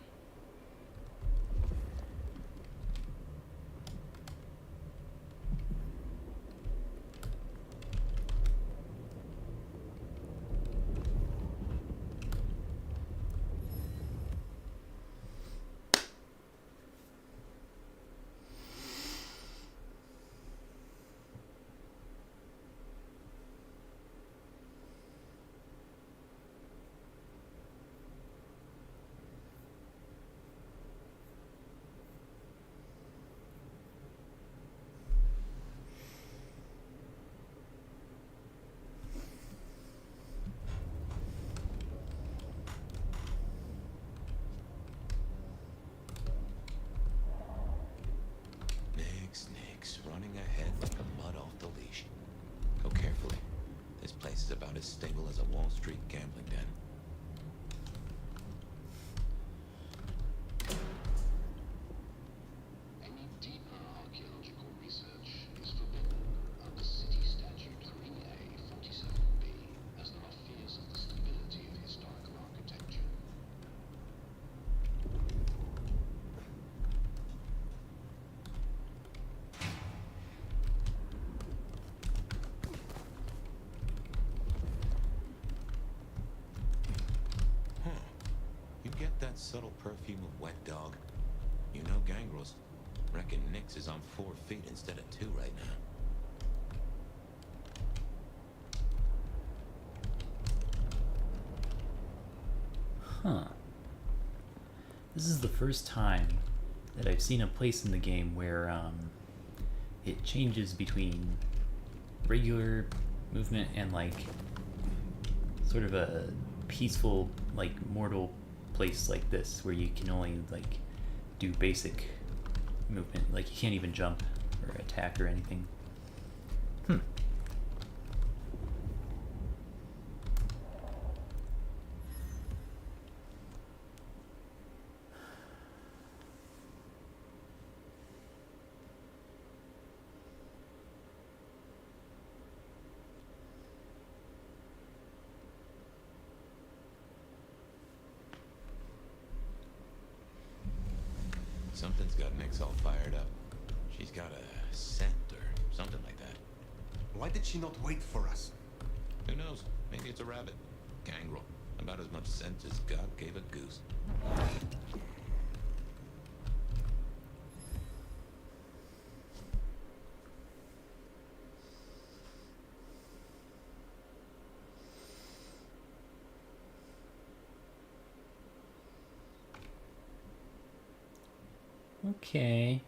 Nyx, running ahead like a mud off the leash. Go carefully. This place is about as stable as a Wall Street gambling den. Any deeper archaeological research is forbidden under City Statute 3A 47B, as there are fears of the stability of historical architecture. You get that subtle perfume of wet dog? You know gangrels. Reckon Nyx is on 4 feet instead of 2 right now. Huh. This is the first time that I've seen a place in the game where it changes between regular movement and like sort of a peaceful, like mortal place like this where you can only like do basic movement, like you can't even jump or attack or anything. Something's got Nyx all fired up. She's got a scent or something like that. Why did she not wait for us? Who knows? Maybe it's a rabbit. Gangrel. About as much sense as God gave a goose. Okay.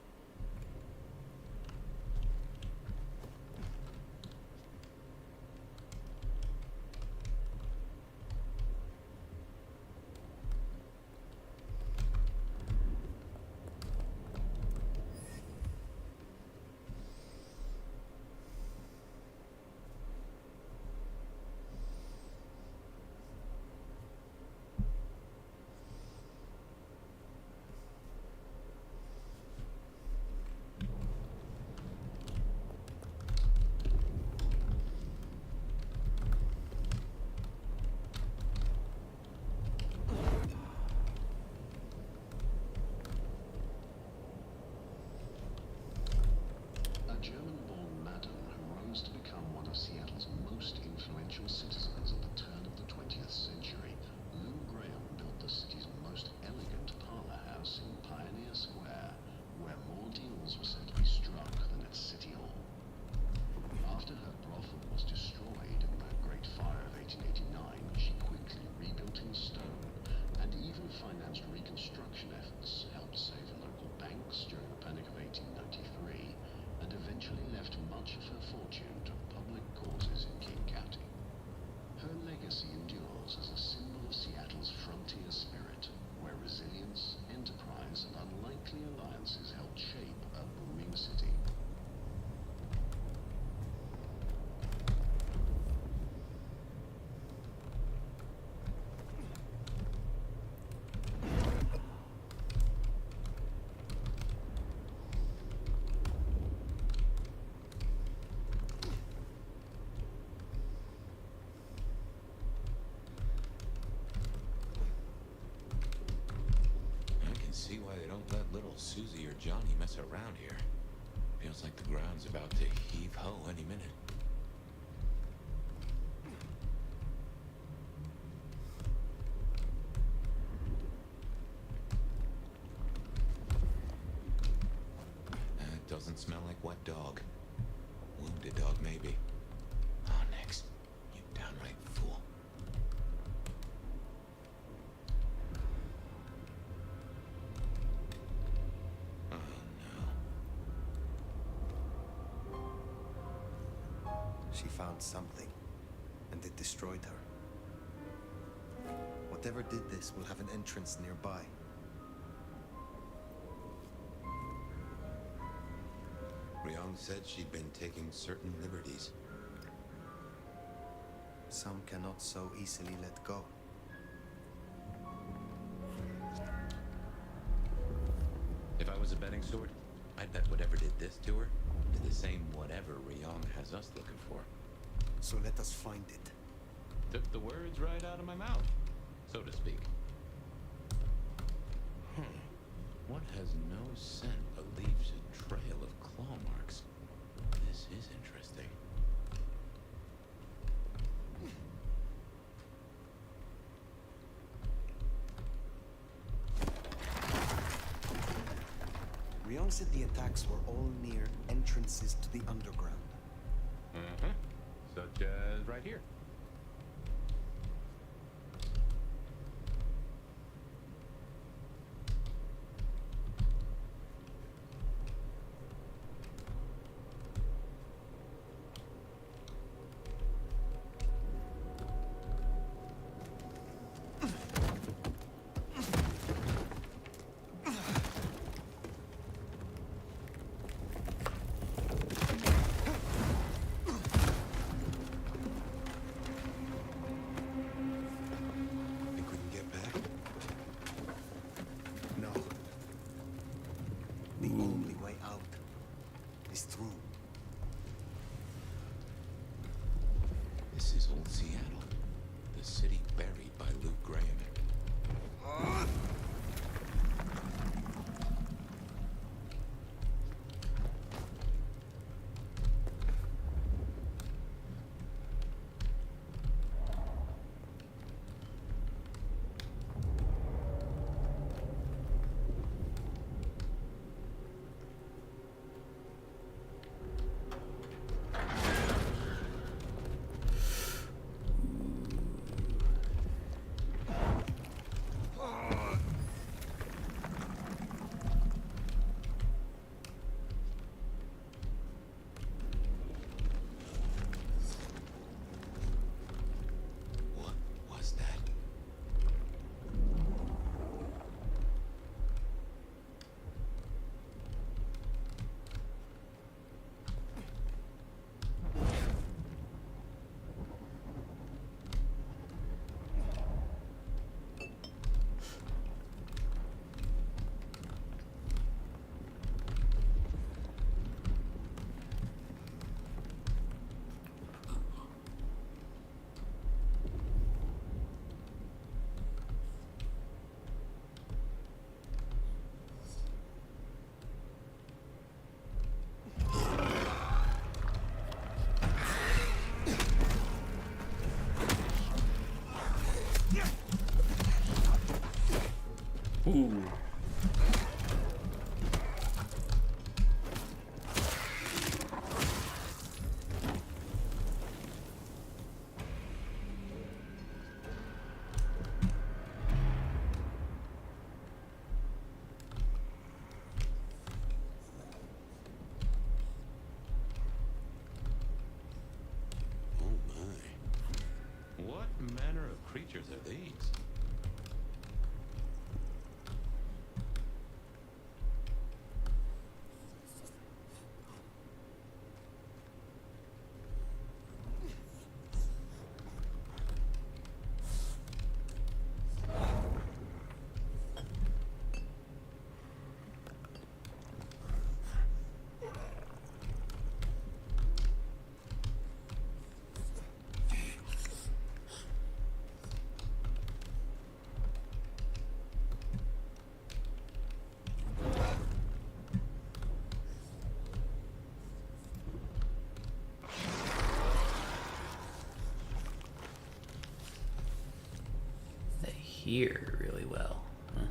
A German-born madam who rose to become one of Seattle's most influential citizens at the turn of the 20th century, Lou Graham built the city's most elegant parlor house in Pioneer Square, where more deals were said to be struck than at City Hall. After her brothel was destroyed in the Great Fire of 1889, she quickly rebuilt in stone and even financed reconstruction efforts, helped save local banks during the Panic of 1893, and eventually left much of her fortune to public causes in King County. Her legacy endures as a symbol of Seattle's frontier spirit, where resilience, enterprise, and unlikely alliances helped shape a booming city. I can see why they don't let little Susie or Johnny mess around here. Feels like the ground's about to heave ho any minute. That doesn't smell like wet dog. Wounded dog, maybe. Oh, next. You downright fool. Oh, no. She found something, and it destroyed her. Whatever did this will have an entrance nearby. Ryong said she'd been taking certain liberties. Some cannot so easily let go. If I was a betting sword, I'd bet whatever did this to her did the same whatever Ryong has us looking for. So let us find it. Took the words right out of my mouth, so to speak. What has no scent but leaves a trail of claw marks? This is interesting. Ryong said the attacks were all near entrances to the underground. Such as right here. This is old Seattle, the city buried by Luke Graham. Ooh. What manner of creatures are these? They hear really well. Huh?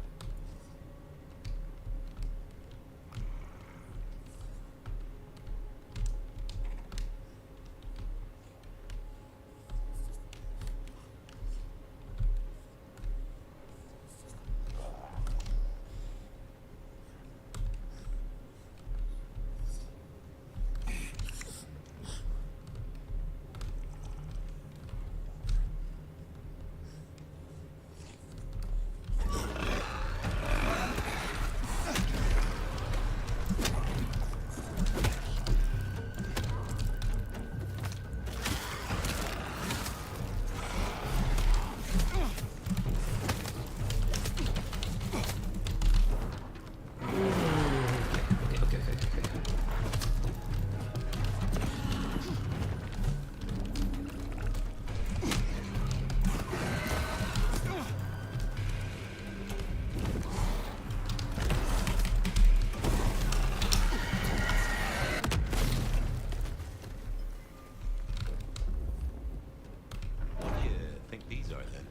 What do you think these are then?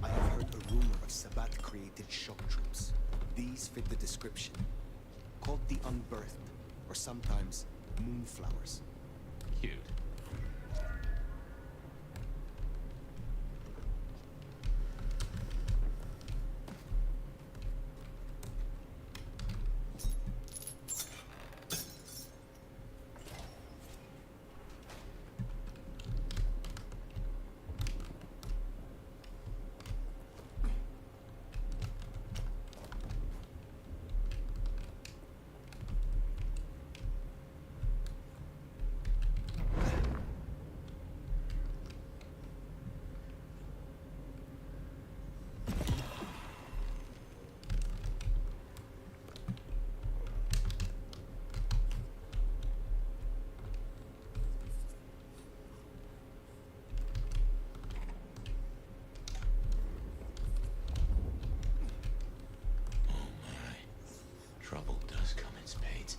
I have heard a rumor of Sabbat-created shock troops. These fit the description. Called the Unbirthed, or sometimes Moonflowers. Cute. Trouble does come in spades.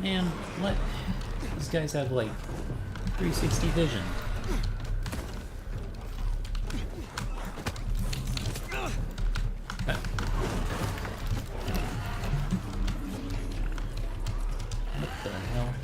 Man, what? These guys have like 360 vision. What the hell?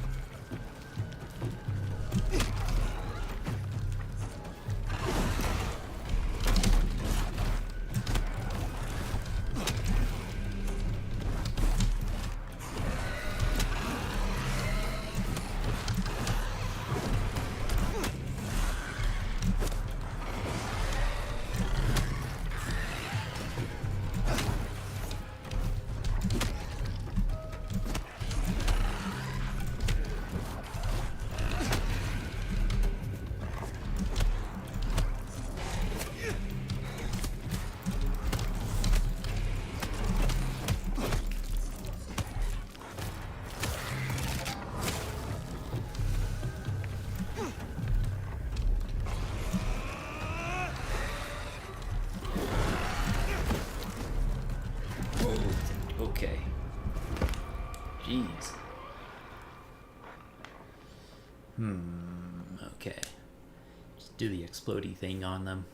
do the explodey thing on them.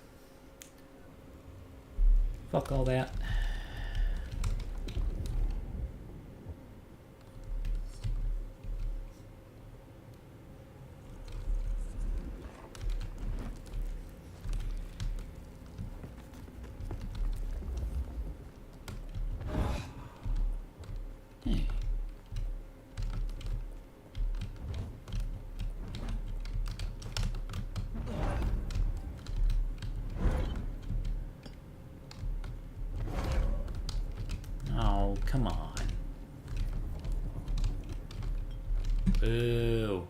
Fuck all that. Hey. Oh, come on. Boo.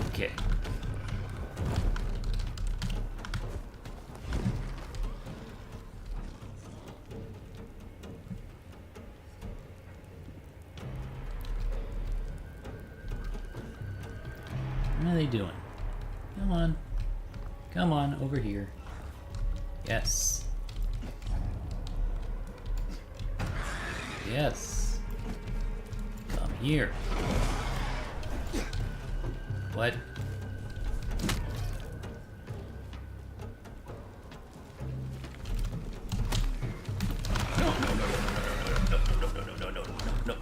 Okay. What are they doing? Come on. Come on, over here. Yes. Yes. Come here. What?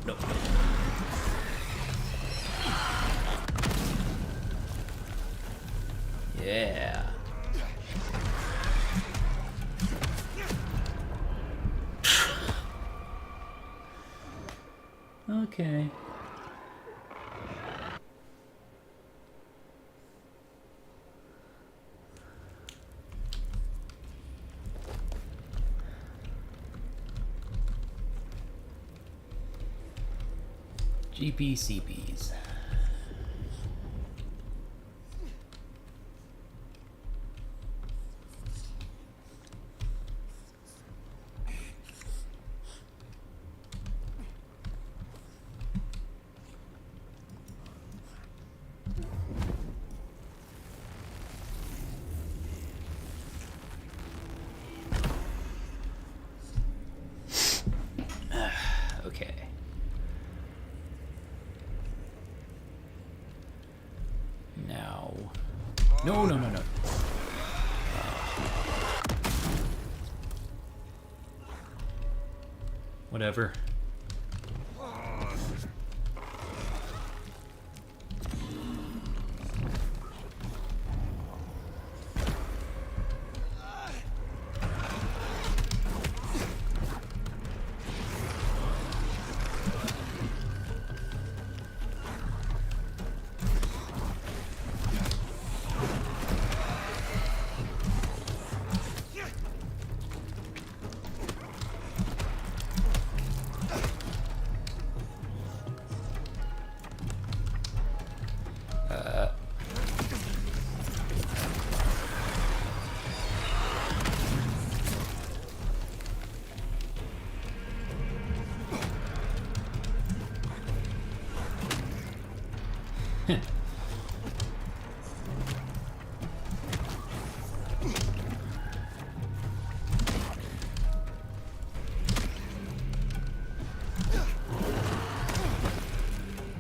No. Yeah. Okay. GPCPs. Okay. Now. No. Whatever.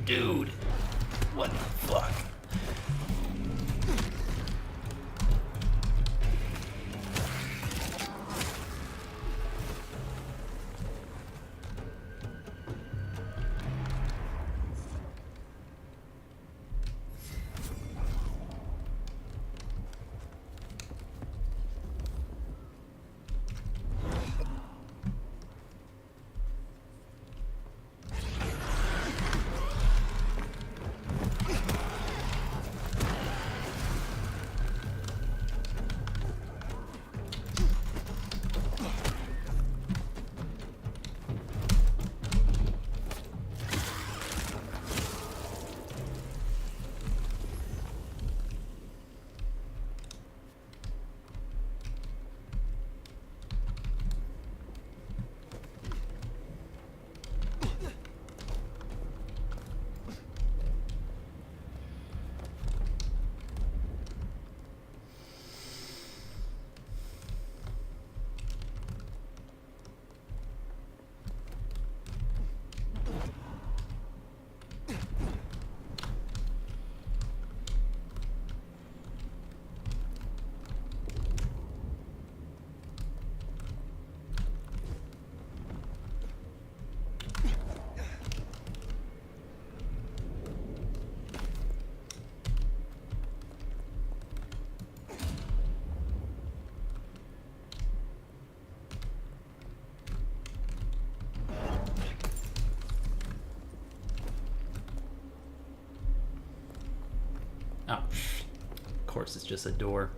Dude, what the fuck? Oh, of course it's just a door.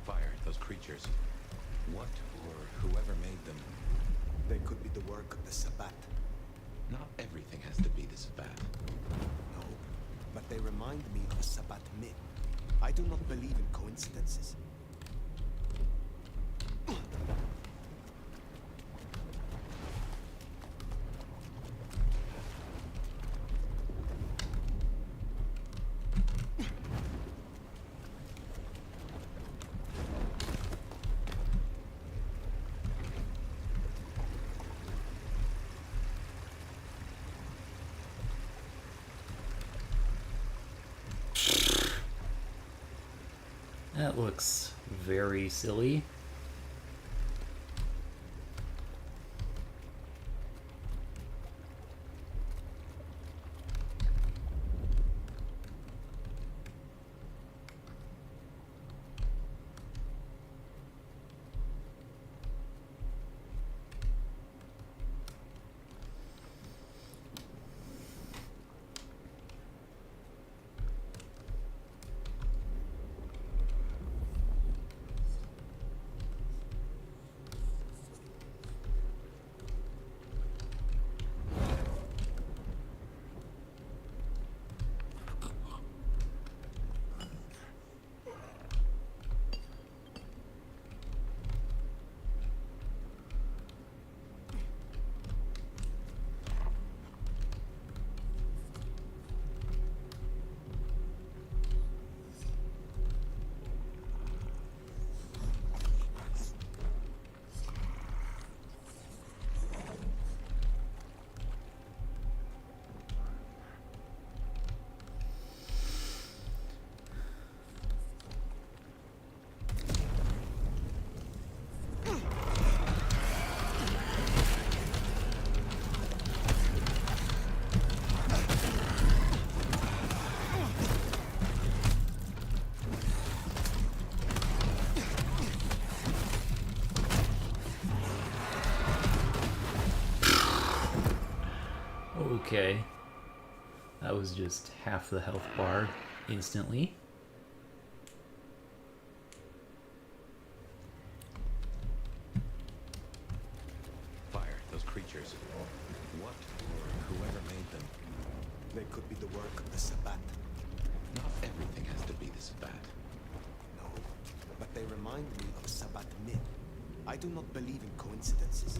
Fire, those creatures. What or whoever made them? They could be the work of the Sabbat. Not everything has to be the Sabbat. No, but they remind me of a Sabbat myth. I do not believe in coincidences. That looks very silly. Okay. That was just half the health bar instantly. Fire, those creatures. What or whoever made them? They could be the work of the Sabbat. Not everything has to be the Sabbat. No, but they remind me of a Sabbat myth. I do not believe in coincidences.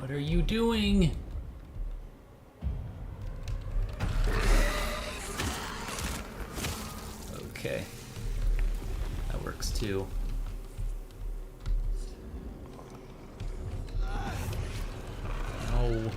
What are you doing? Okay. That works too. No.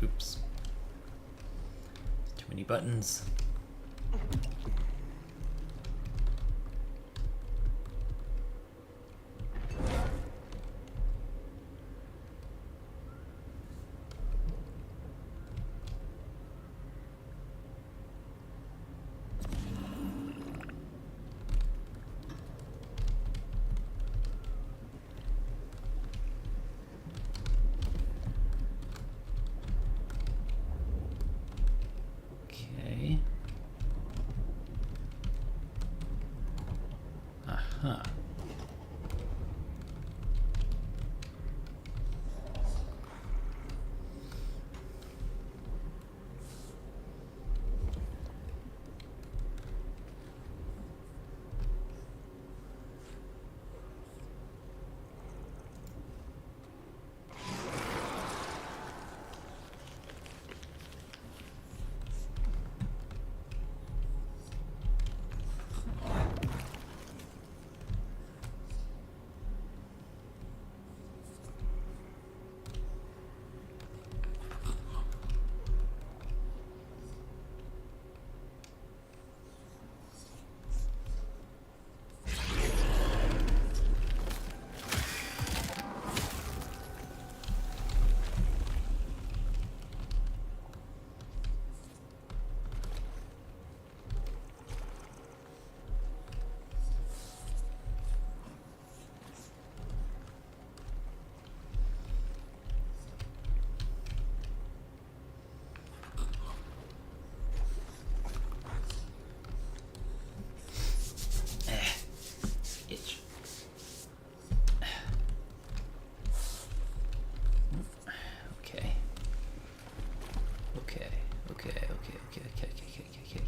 Oops. Too many buttons. Okay. Huh. Itch. Okay. Okay. Okay. Okay. Okay. Okay. Okay. Okay. Okay.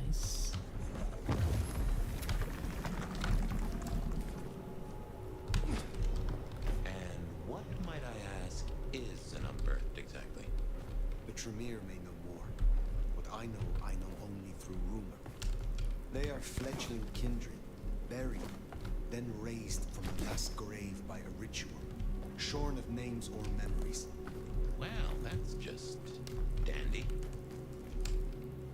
Nice. And what, might I ask, is an unearthed exactly? The Tremere may know more. What I know only through rumor. They are fledgling kindred, buried, then raised from a mass grave by a ritual, shorn of names or memories. Well, that's just dandy.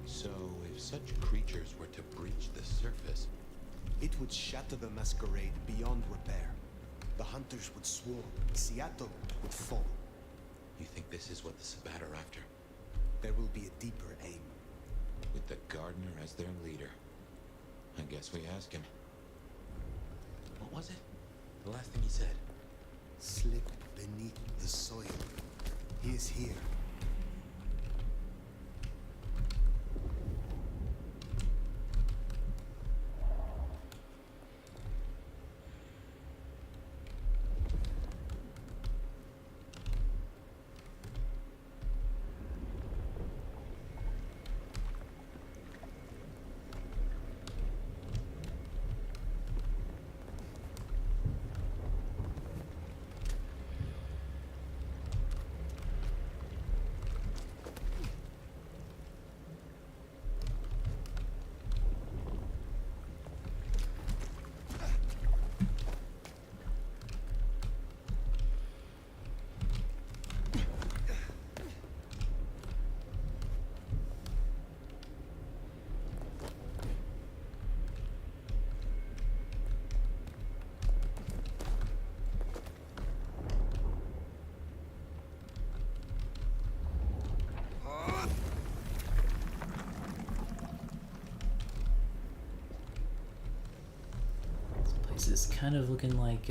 So, if such creatures were to breach the surface, it would shatter the Masquerade beyond repair. The hunters would swarm. Seattle would fall. You think this is what the Sabbat are after? There will be a deeper aim. With the gardener as their leader. I guess we ask him. What was it? The last thing he said? Slip beneath the soil. He is here. This is kind of looking like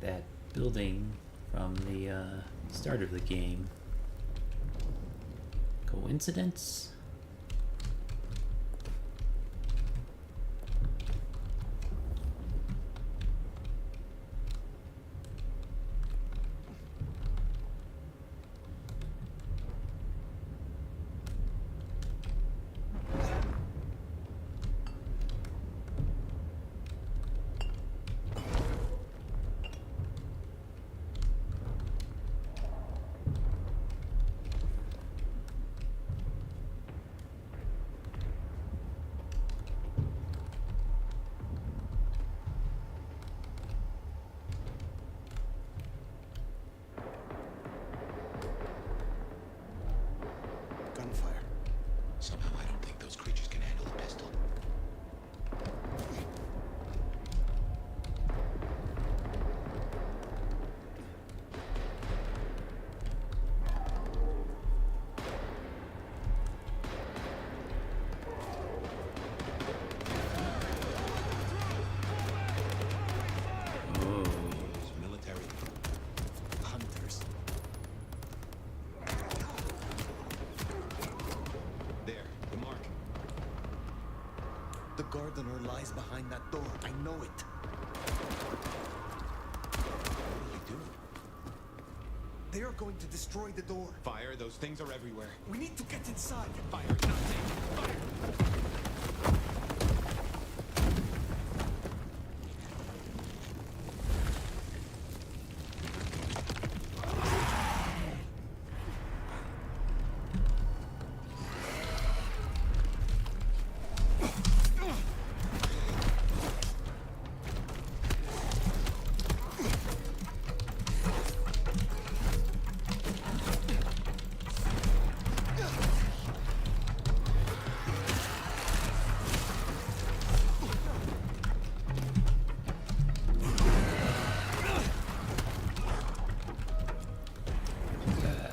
that building from the start of the game. Coincidence? Gunfire. Somehow I don't think those creatures can handle a pistol. Military. Hunters. There, the mark. The gardener lies behind that door. I know it. What are you doing? They are going to destroy the door. Fire, those things are everywhere. We need to get inside. Fire, not safe. Fire!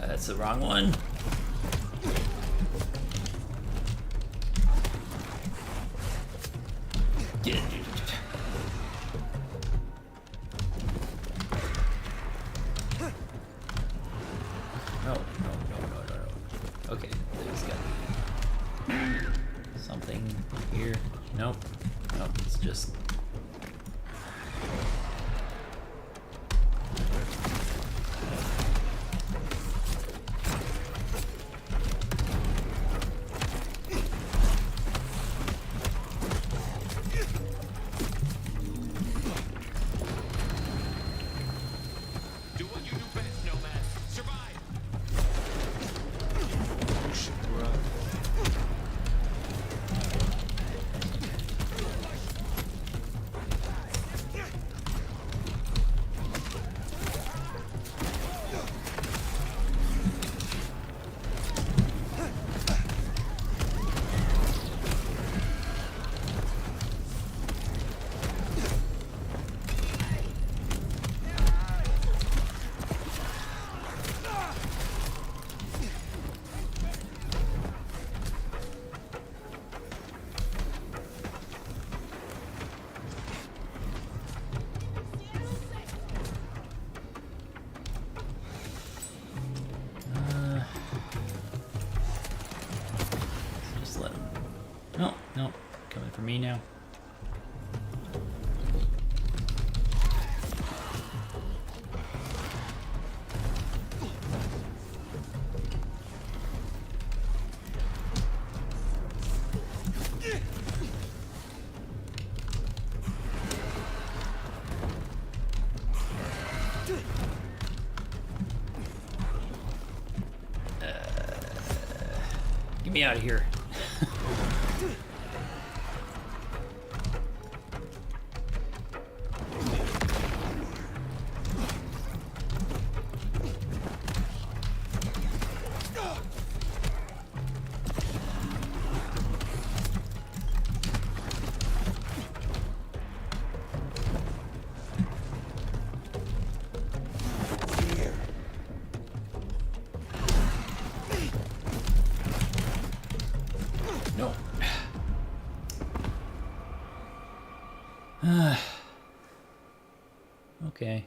That's the wrong one. Get it, dude. No. Okay, there's gotta be something here. Nope. It's just. me now? Get me out of here. No. Okay.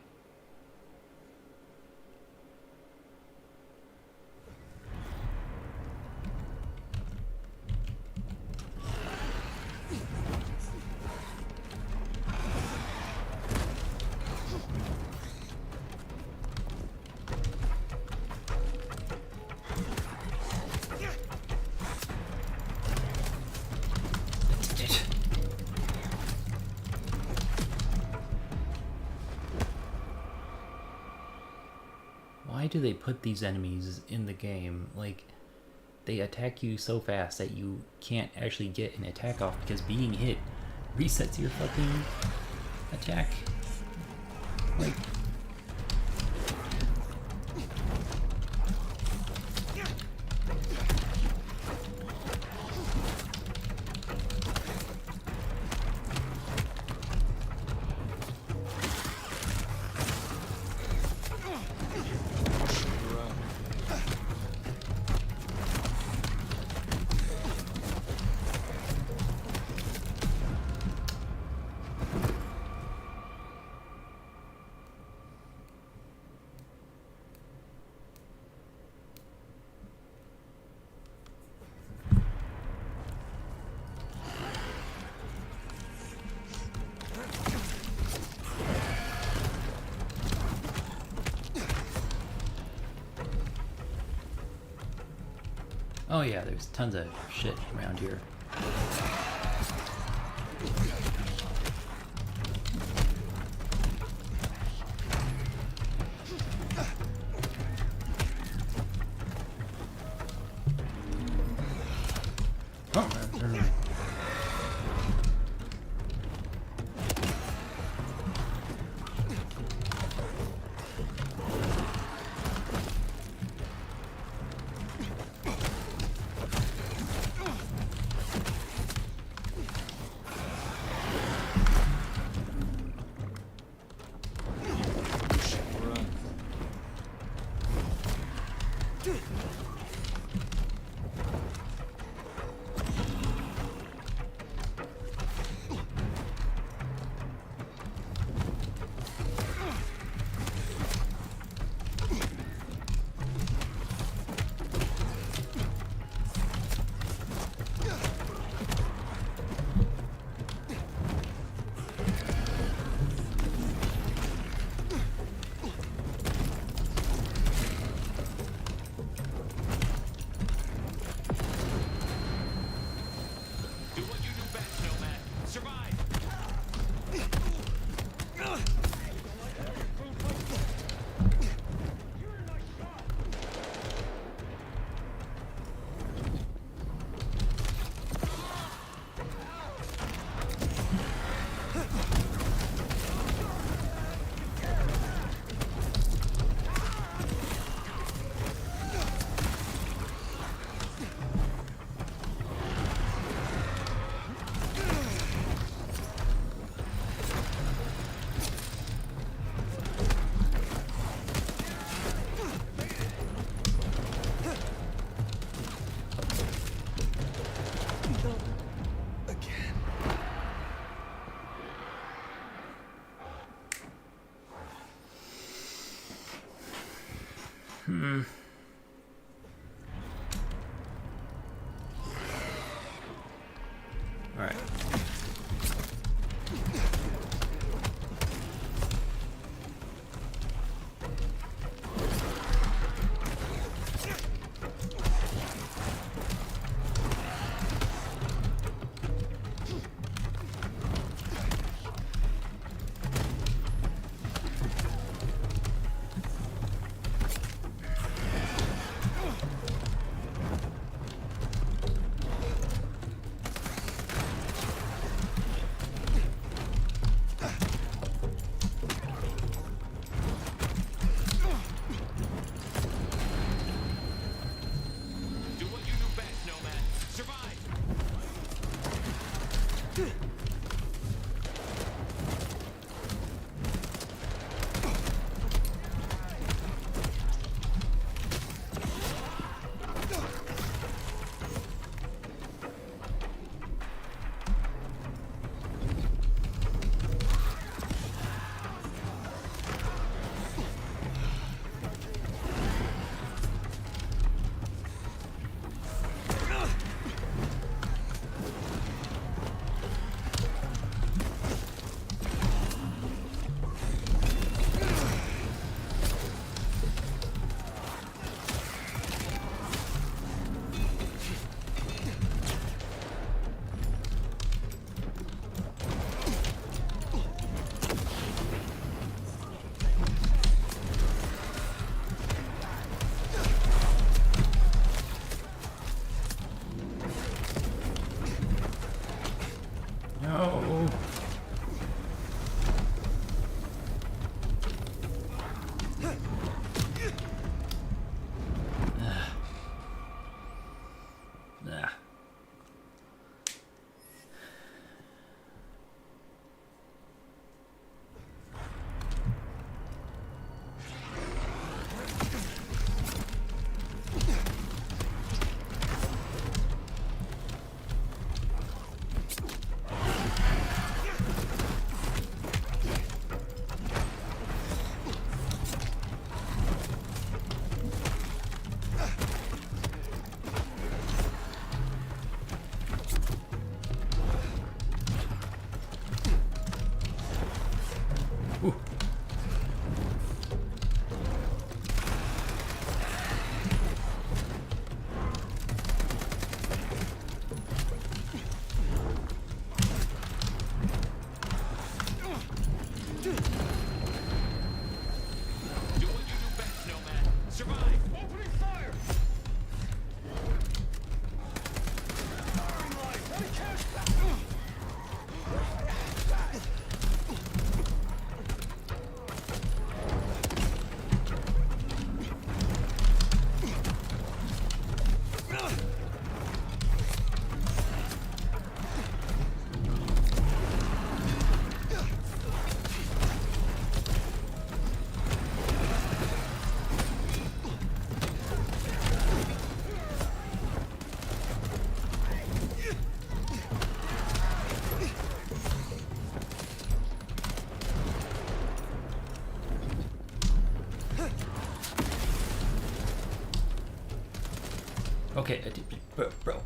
Why do they put these enemies in the game? Like, they attack you so fast that you can't actually get an attack off because being hit resets your fucking attack. Like, oh yeah, there's tons of shit around here. Oh, Alright. Ooh. Okay, bro.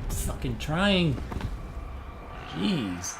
Fucking trying. Jeez.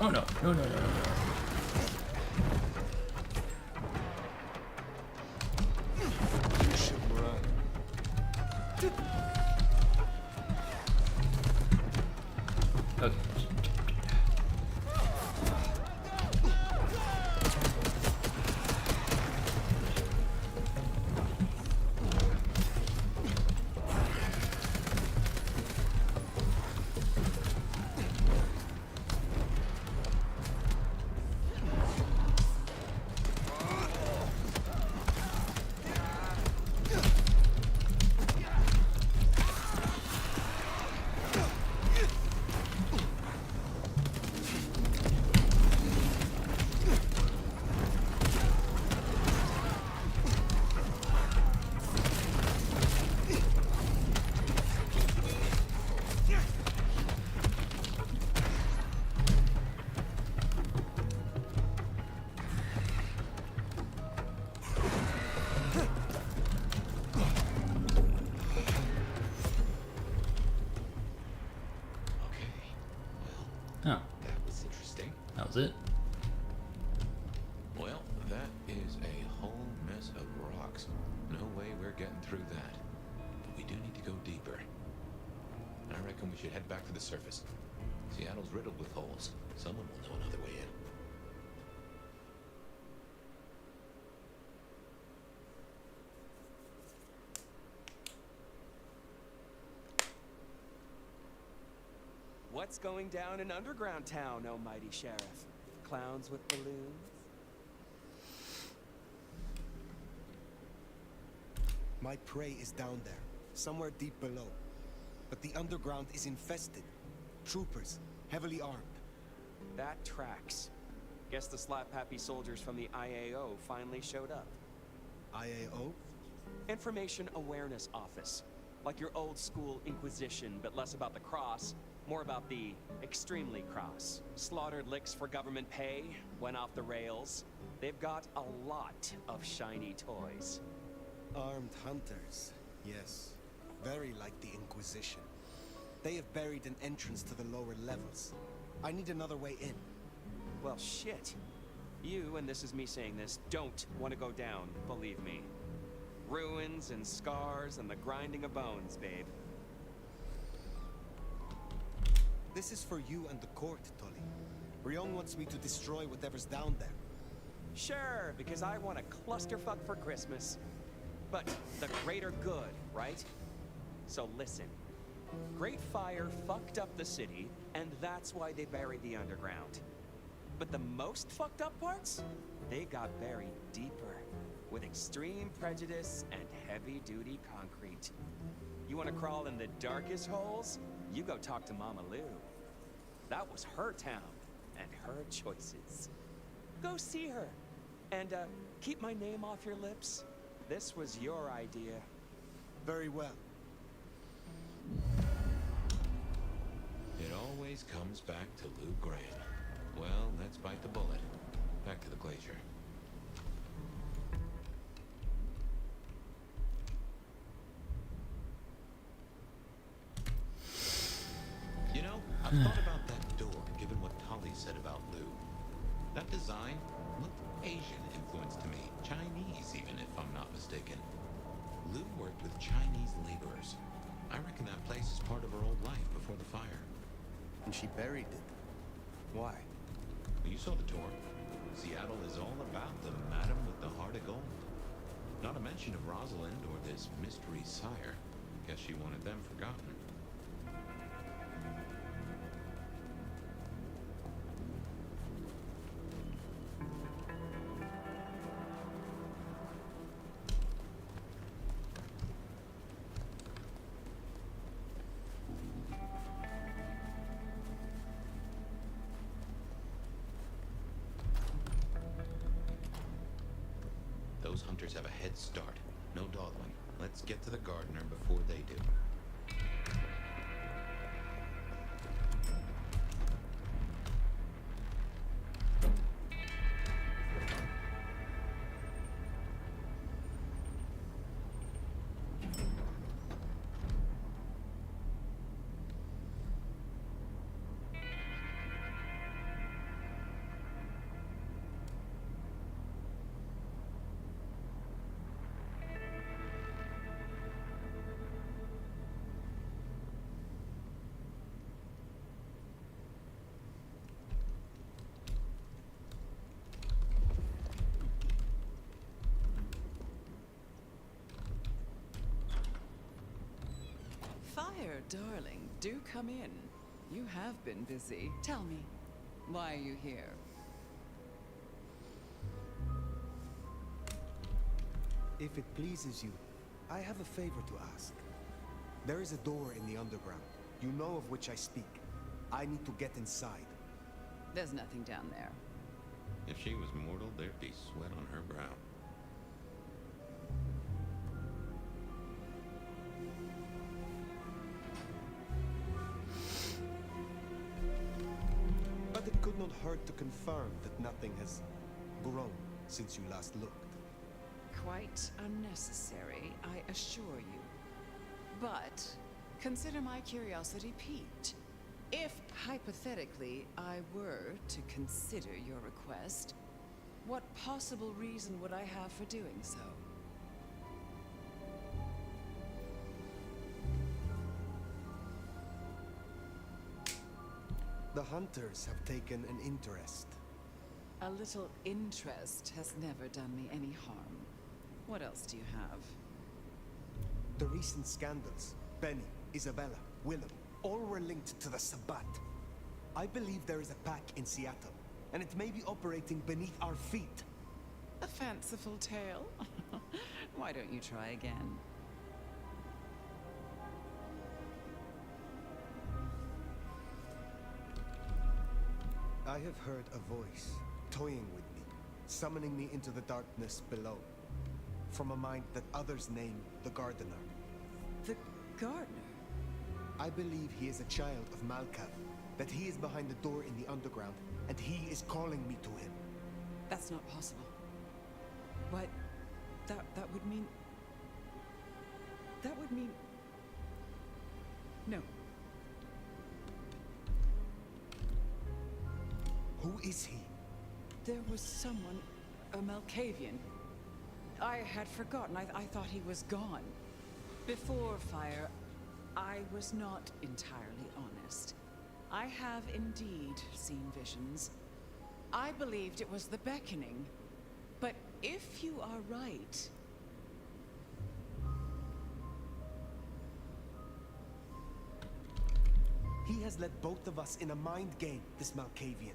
Oh no. No. Okay. Oh. That was interesting. That was it? Well, that is a whole mess of rocks. No way we're getting through that. But we do need to go deeper. I reckon we should head back to the surface. Seattle's riddled with holes. Someone will know another way in. What's going down in underground town, oh mighty sheriff? Clowns with balloons? My prey is down there, somewhere deep below. But the underground is infested. Troopers, heavily armed. That tracks. Guess the slap-happy soldiers from the IAO finally showed up. IAO? Information Awareness Office. Like your old school Inquisition, but less about the cross, more about the extremely cross. Slaughtered licks for government pay, went off the rails. They've got a lot of shiny toys. Armed hunters, yes. Very like the Inquisition. They have buried an entrance to the lower levels. I need another way in. Well, shit. You, and this is me saying this, don't want to go down, believe me. Ruins and scars and the grinding of bones, babe. This is for you and the court, Tully. Ryong wants me to destroy whatever's down there. Sure, because I want a clusterfuck for Christmas. But the greater good, right? So listen. Great Fire fucked up the city, and that's why they buried the underground. But the most fucked up parts? They got buried deeper, with extreme prejudice and heavy-duty concrete. You want to crawl in the darkest holes? You go talk to Mama Lou. That was her town, and her choices. Go see her, and keep my name off your lips. This was your idea. Very well. It always comes back to Lou Graham. Well, let's bite the bullet. Back to the glacier. You know, I've thought about that door, given what Tali said about Lou. That design looked Asian influenced to me. Chinese, even, if I'm not mistaken. Lou worked with Chinese laborers. I reckon that place is part of her old life before the fire. And she buried it. Why? You saw the tour. Seattle is all about the madam with the heart of gold. Not a mention of Rosalind or this mystery sire. Guess she wanted them forgotten. Those hunters have a head start. No dawdling. Let's get to the gardener before they do. Fire, darling, do come in. You have been busy. Tell me, why are you here? If it pleases you, I have a favor to ask. There is a door in the underground. You know of which I speak. I need to get inside. There's nothing down there. If she was mortal, there'd be sweat on her brow. But it could not hurt to confirm that nothing has grown since you last looked. Quite unnecessary, I assure you. But consider my curiosity piqued. If, hypothetically, I were to consider your request, what possible reason would I have for doing so? The hunters have taken an interest. A little interest has never done me any harm. What else do you have? The recent scandals, Benny, Isabella, Willem, all were linked to the Sabbat. I believe there is a pack in Seattle, and it may be operating beneath our feet. A fanciful tale? Why don't you try again? I have heard a voice toying with me, summoning me into the darkness below, from a mind that others name the Gardener. The Gardener? I believe he is a child of Malkav, that he is behind the door in the underground, and he is calling me to him. That's not possible. But that would mean... That would mean... No. Who is he? There was someone, a Malkavian. I had forgotten. I thought he was gone. Before Fire, I was not entirely honest. I have indeed seen visions. I believed it was the beckoning. But if you are right... He has led both of us in a mind game, this Malkavian.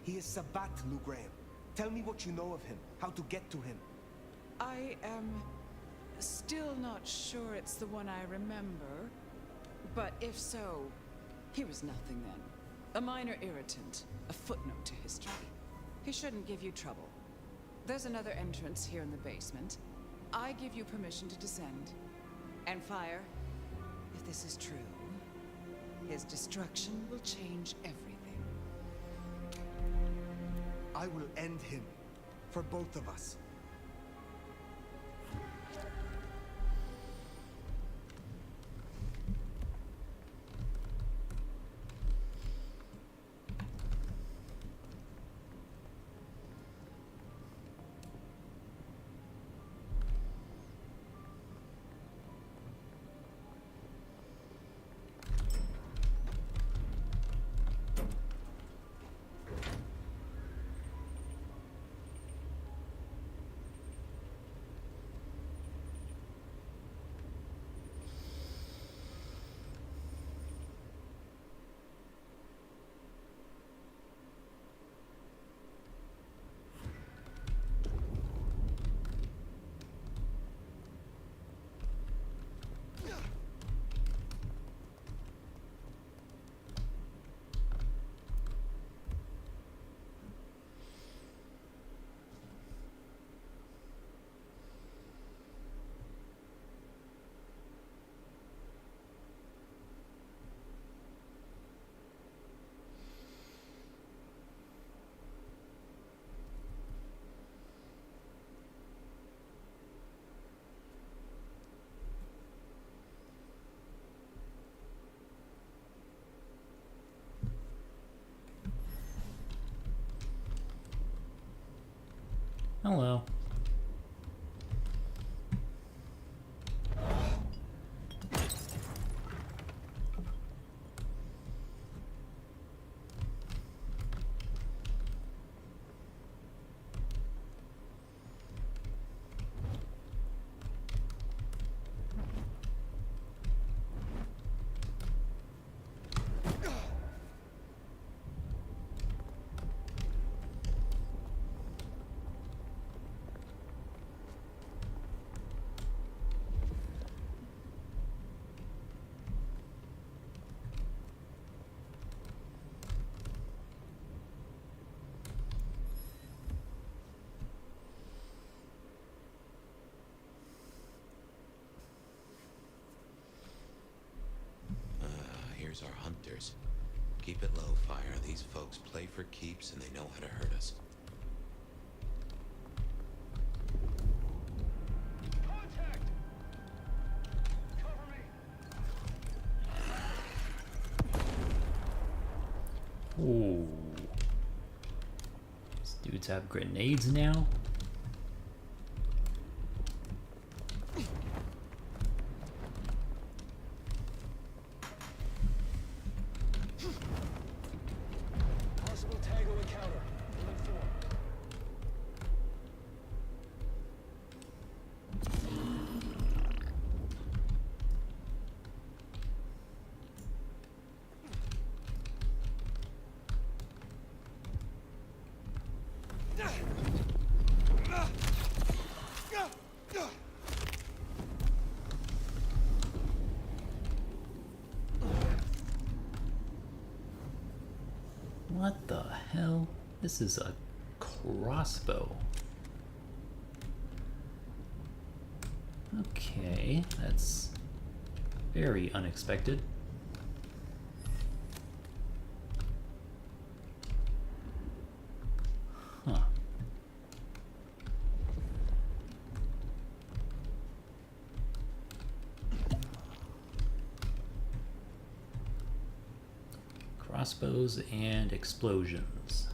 He is Sabat, Lou Graham. Tell me what you know of him, how to get to him. I am still not sure it's the one I remember. But if so, he was nothing then. A minor irritant, a footnote to history. He shouldn't give you trouble. There's another entrance here in the basement. I give you permission to descend. And Fire, if this is true, his destruction will change everything. I will end him, for both of us. Hello. Here's our hunters. Keep it low, Fire. These folks play for keeps and they know how to hurt us. Contact! Cover me! Ooh. These dudes have grenades now? Possible Tango encounter. Will inform. What the hell? This is a crossbow. Okay, that's very unexpected. Huh. Crossbows and explosions.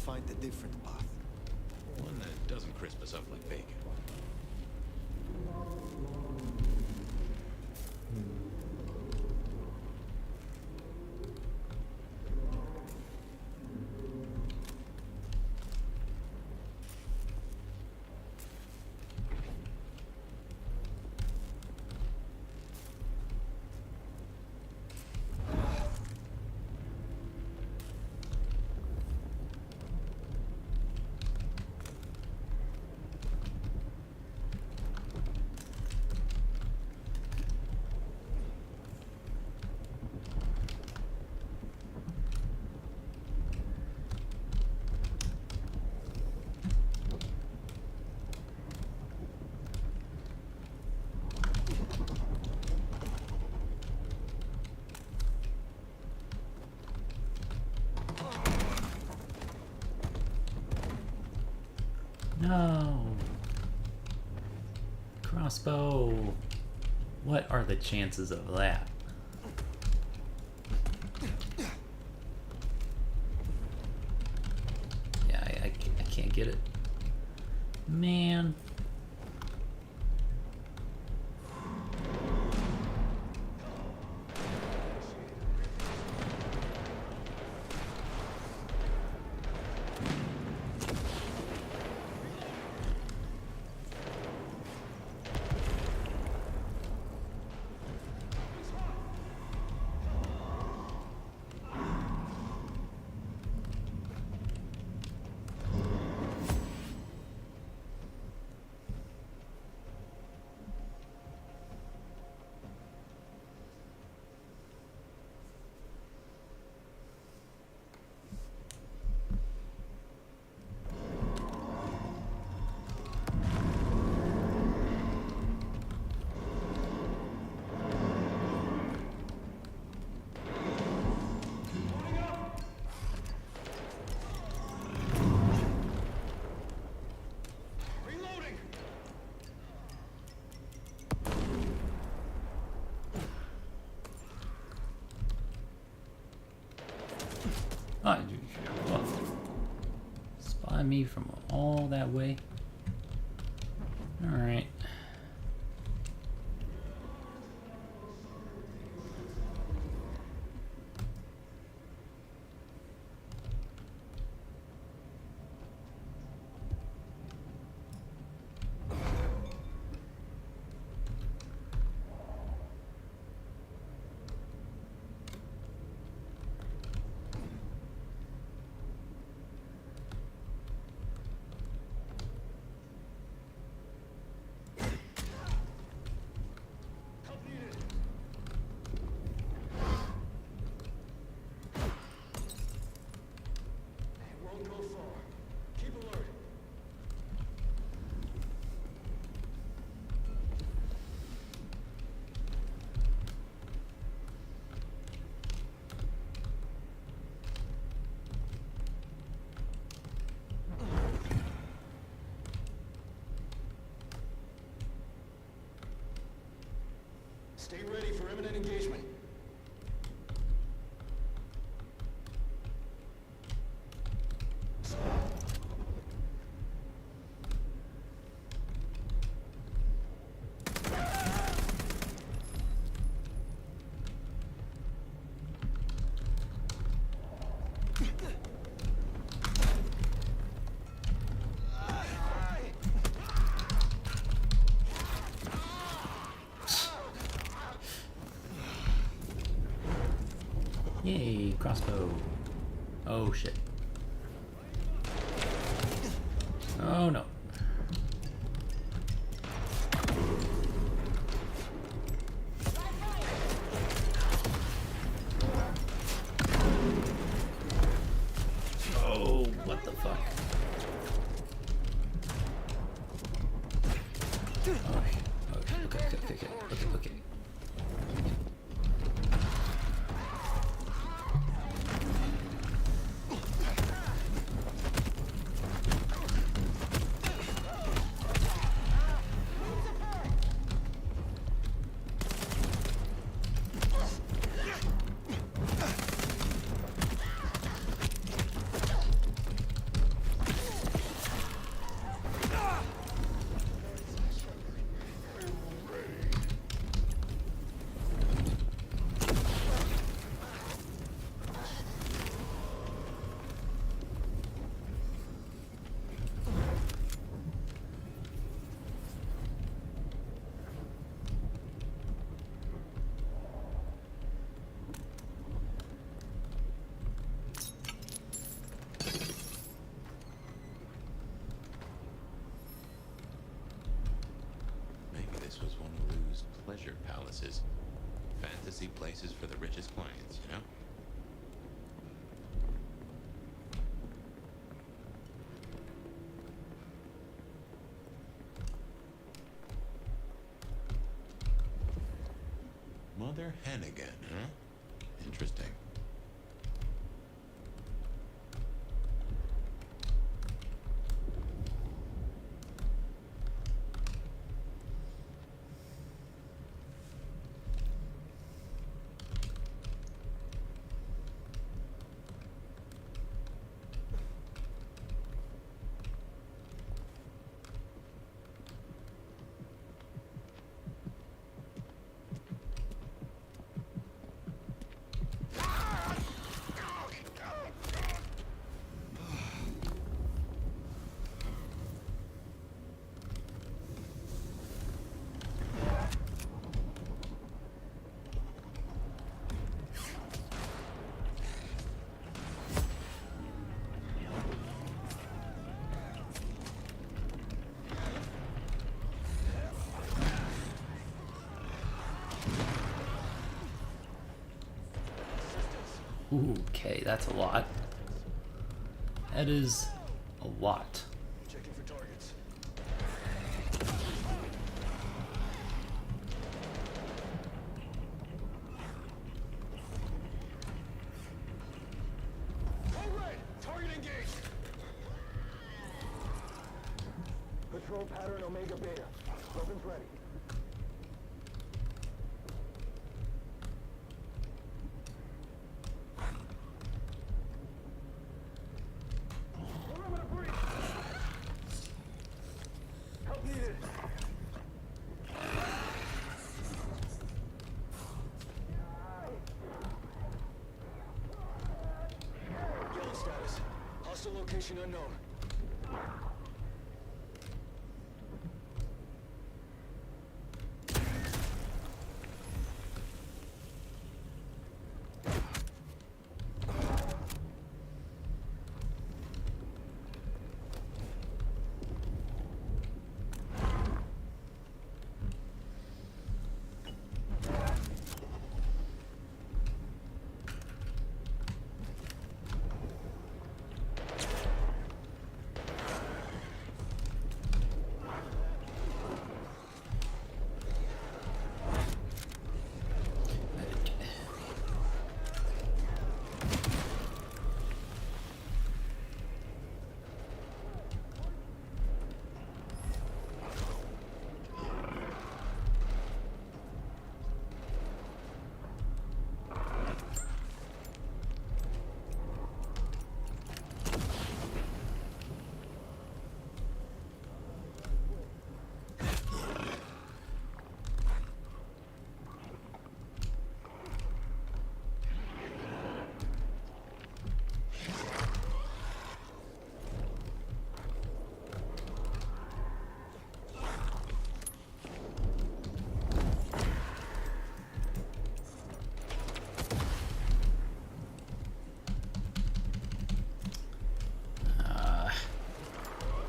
find a different path. One that doesn't crisp us up like bacon. No! Crossbow! What are the chances of that? Yeah, I can't get it. Man. Oh, spy me from all that way. All right. Stay ready for imminent engagement. Yay, crossbow. Oh shit. Oh no. Oh, what the fuck? Okay. places. Fantasy places for the richest clients, you know? Mother Hannigan, huh? Interesting. Okay, that's a lot. That is a lot. Checking for targets. All right, target engaged. Patrol pattern Omega Beta. Weapons ready. Status. Hostile location unknown.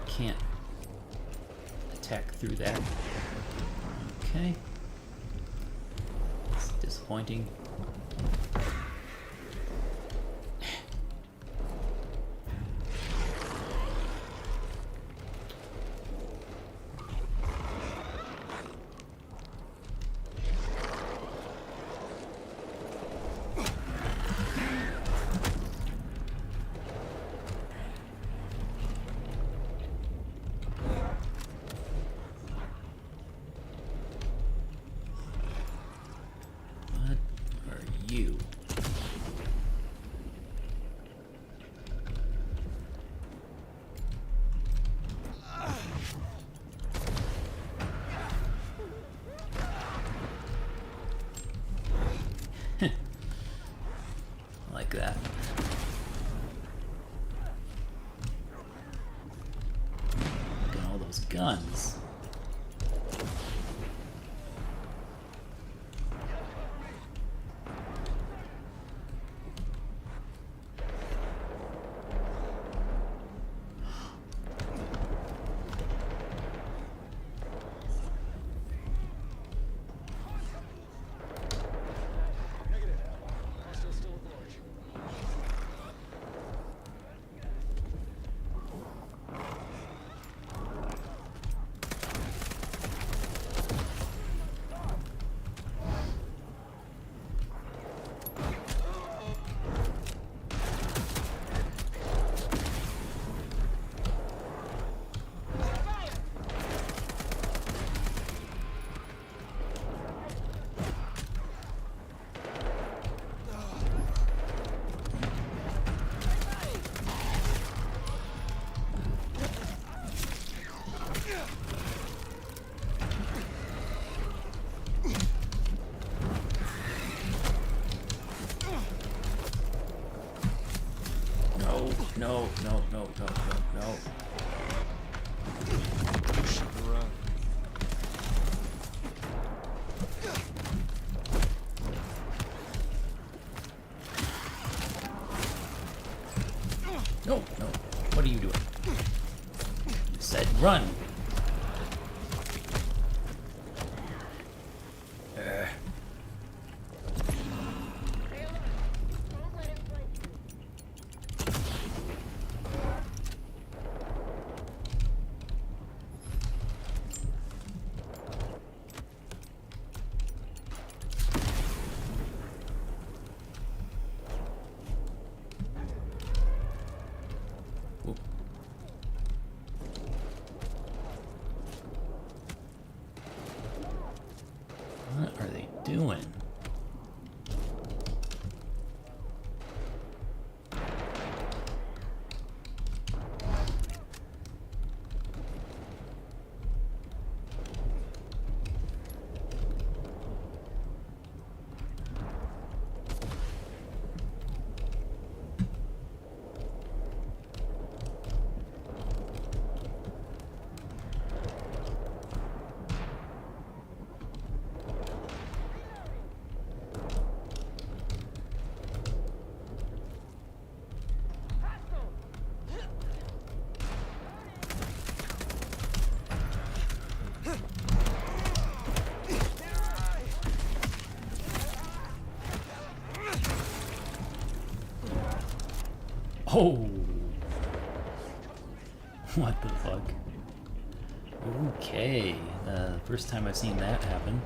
Can't attack through that. Okay. It's disappointing. You. Like that. Look at all those guns. Run! What are they doing? Oh! What the fuck? Okay, first time I've seen that happen.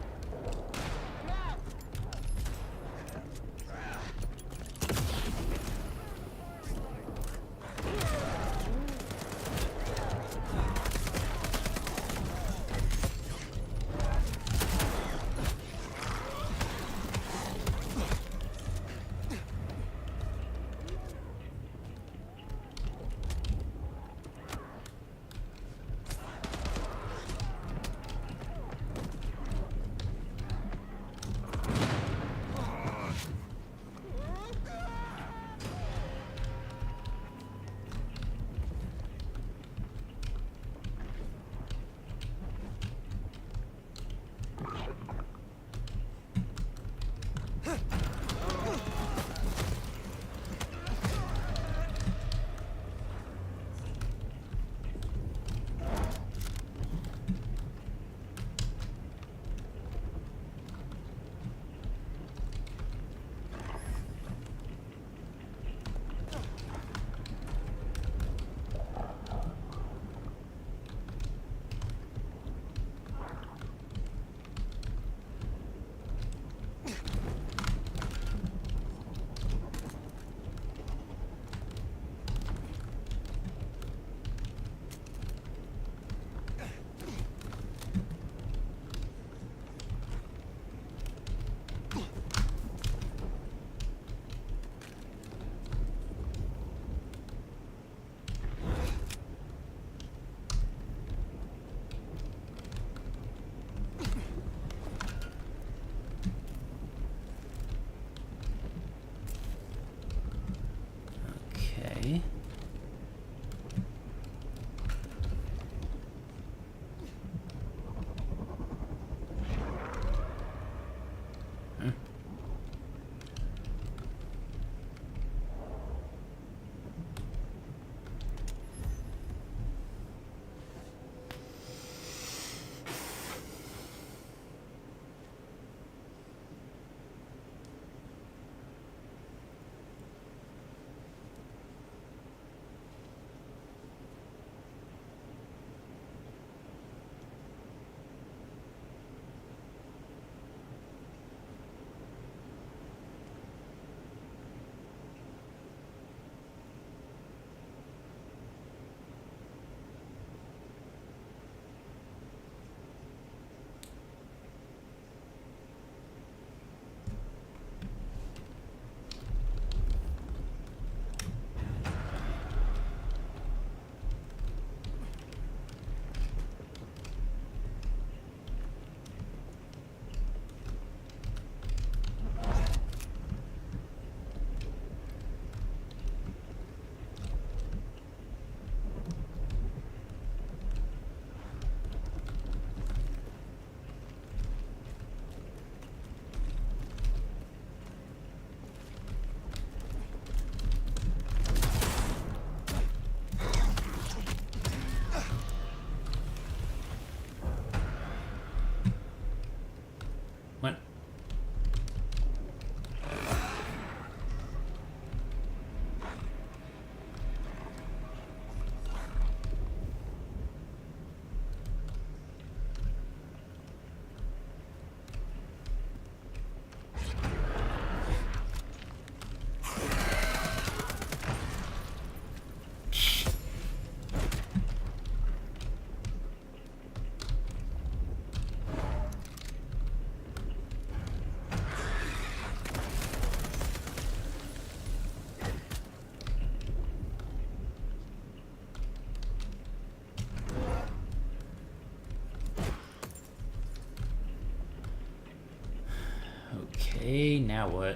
Okay, now what?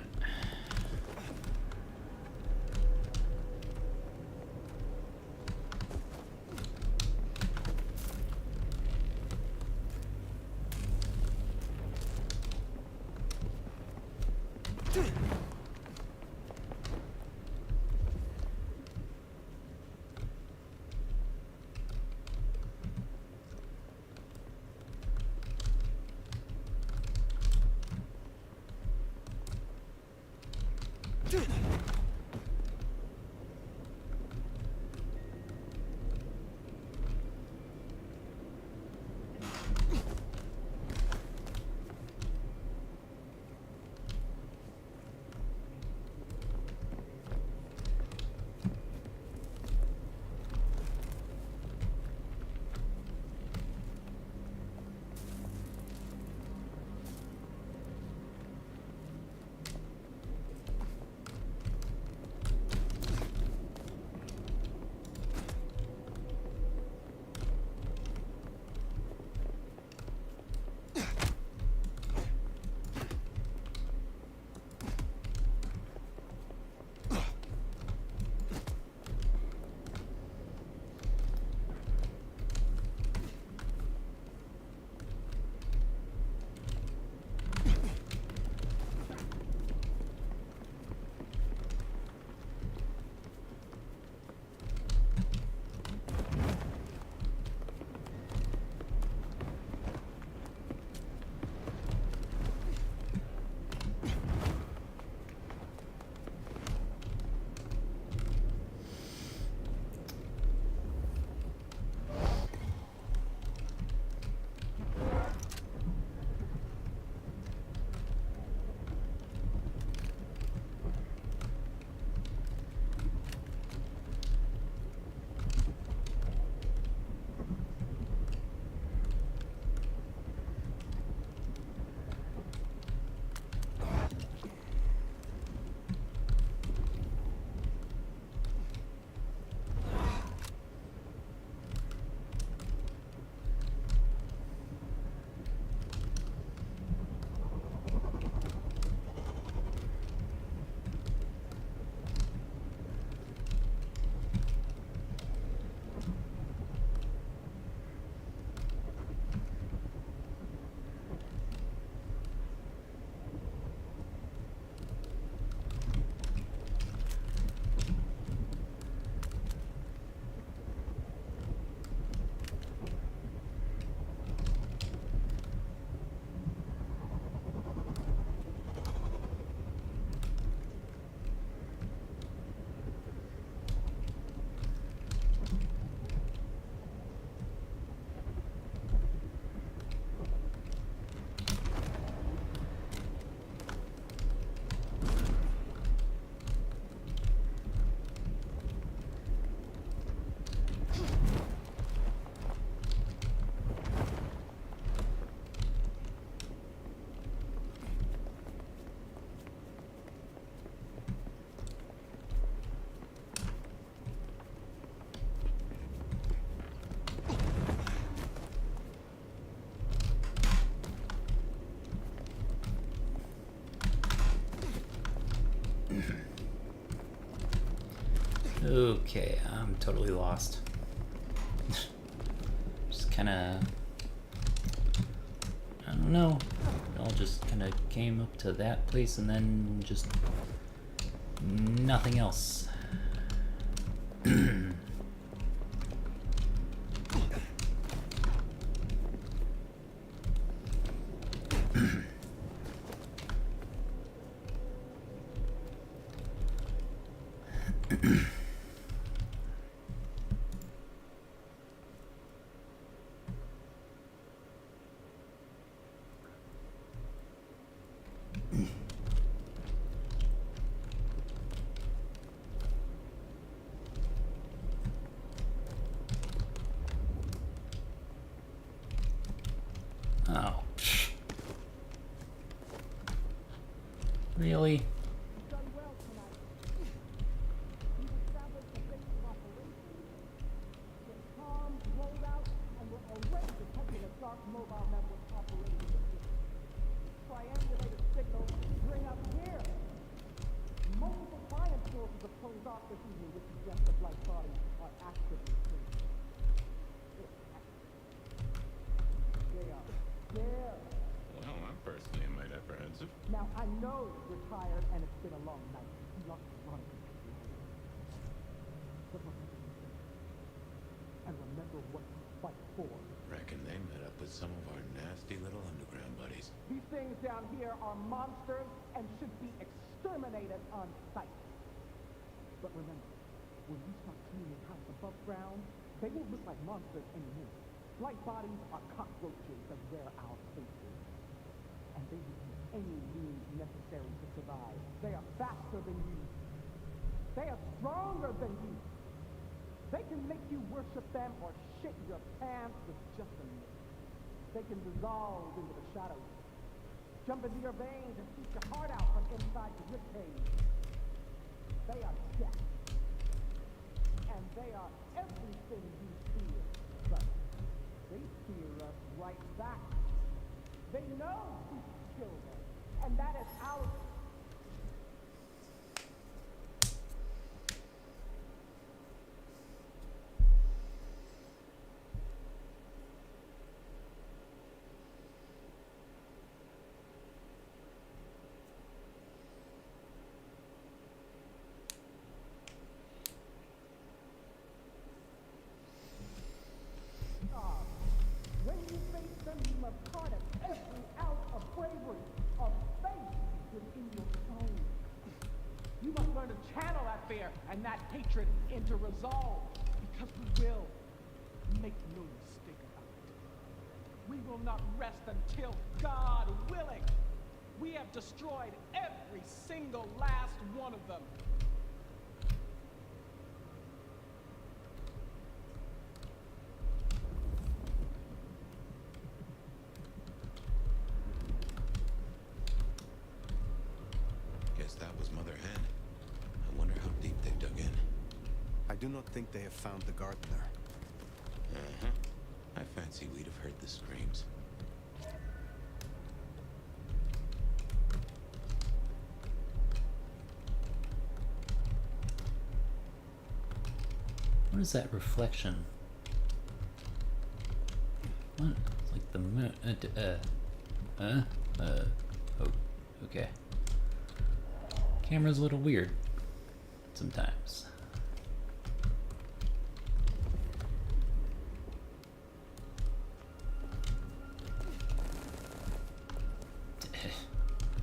Okay, I'm totally lost. Just kinda... I don't know. It all just kinda came up to that place and then just... nothing else. Oh. Really? Triangulated signal bring up here. Multiple client sources have closed off this evening, which suggests the blight bodies are actively cleaning. They are scared. Well, I'm personally a mite apprehensive. Now, I know you're tired and it's been a long night. You lost a lot of it. But look at this. And remember what you fight for. Reckon they met up with some of our nasty little underground buddies. These things down here are monsters and should be exterminated on sight. But remember, when we start cleaning house above ground, they won't look like monsters anymore. Blight bodies are cockroaches that wear our faces. And they will use any means necessary to survive. They are faster than you. They are stronger than you. They can make you worship them or shit your pants with just a minute. They can dissolve into the shadows, jump into your veins and shoot your heart out from inside the ribcage. They are death. And they are everything you fear. But they fear us right back. They know we kill them. And that is our... When you face them, you must harness every ounce of bravery, of faith within your soul. You must learn to channel that fear and that hatred into resolve, because we will. Make no mistake about it. We will not rest until, God willing, we have destroyed every single last one of them. Guess that was Mother Hen. I wonder how deep they've dug in. I do not think they have found the gardener. Uh-huh. I fancy we'd have heard the screams. What is that reflection? What? It's like the moon. Oh, okay. Camera's a little weird sometimes.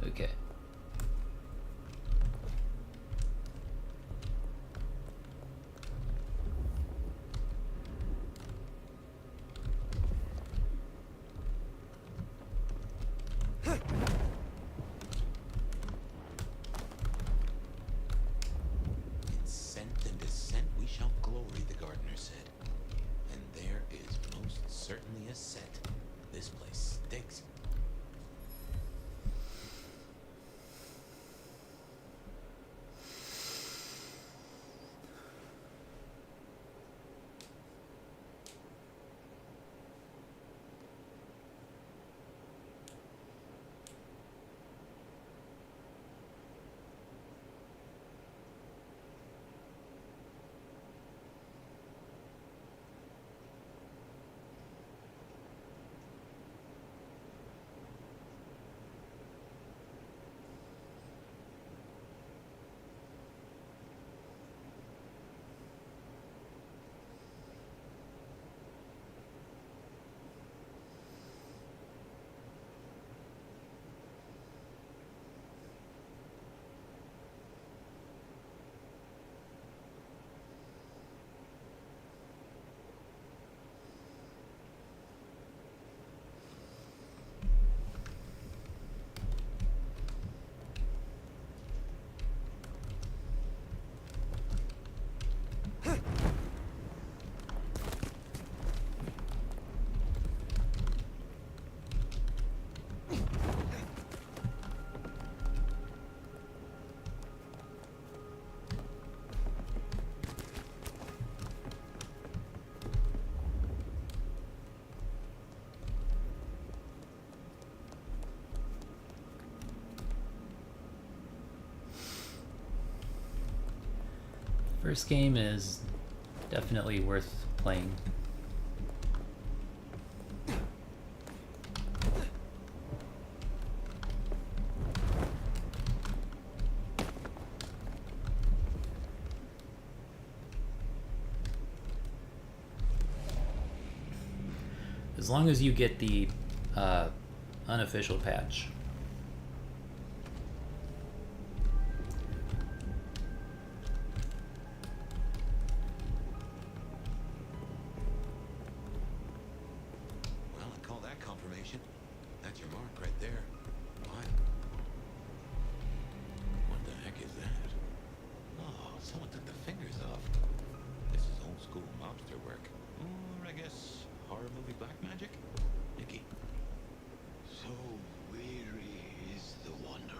Okay. In scent and descent we shall glory, the gardener said. And there is most certainly a scent. This place stinks. First game is definitely worth playing. As long as you get the unofficial patch. Well, I call that confirmation. That's your mark right there. Why? What the heck is that? Oh, someone took the fingers off. This is old school mobster work. Or I guess horror movie black magic? Nikki. So weary is the wanderer.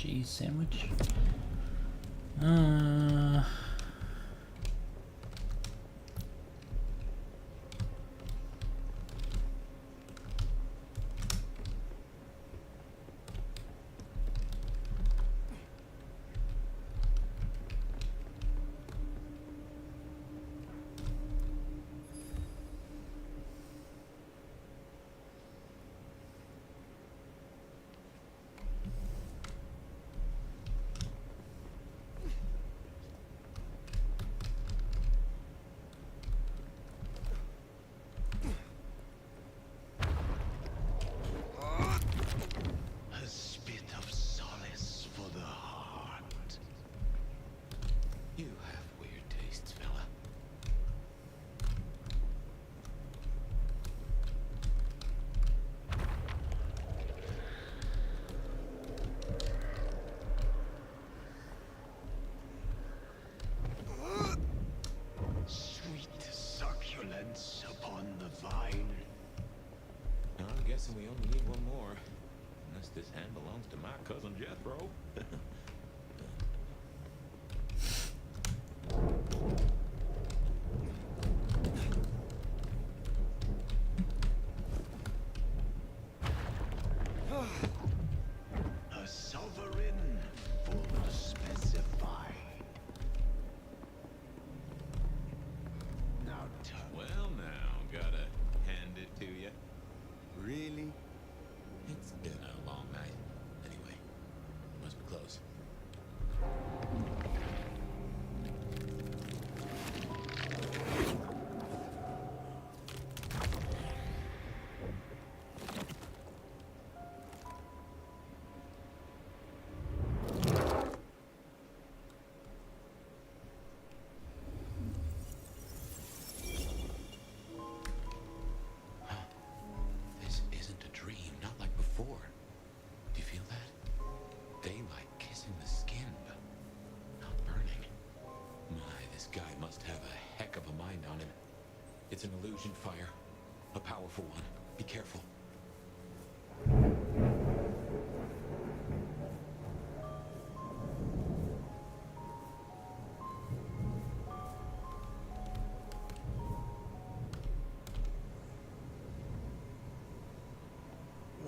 cheese sandwich. You have weird tastes, fella. Sweet succulence upon the vine. I'm guessing we only need one more. Unless this hand belongs to my cousin Jethro. A sovereign full specify. Now Well, now, gotta hand it to you. Really? It's been a long night. Anyway, must be close. This isn't a dream, not like before. Do you feel that? Daylight kissing the skin, but not burning. My, this guy must have a heck of a mind on him. It's an illusion fire. A powerful one. Be careful.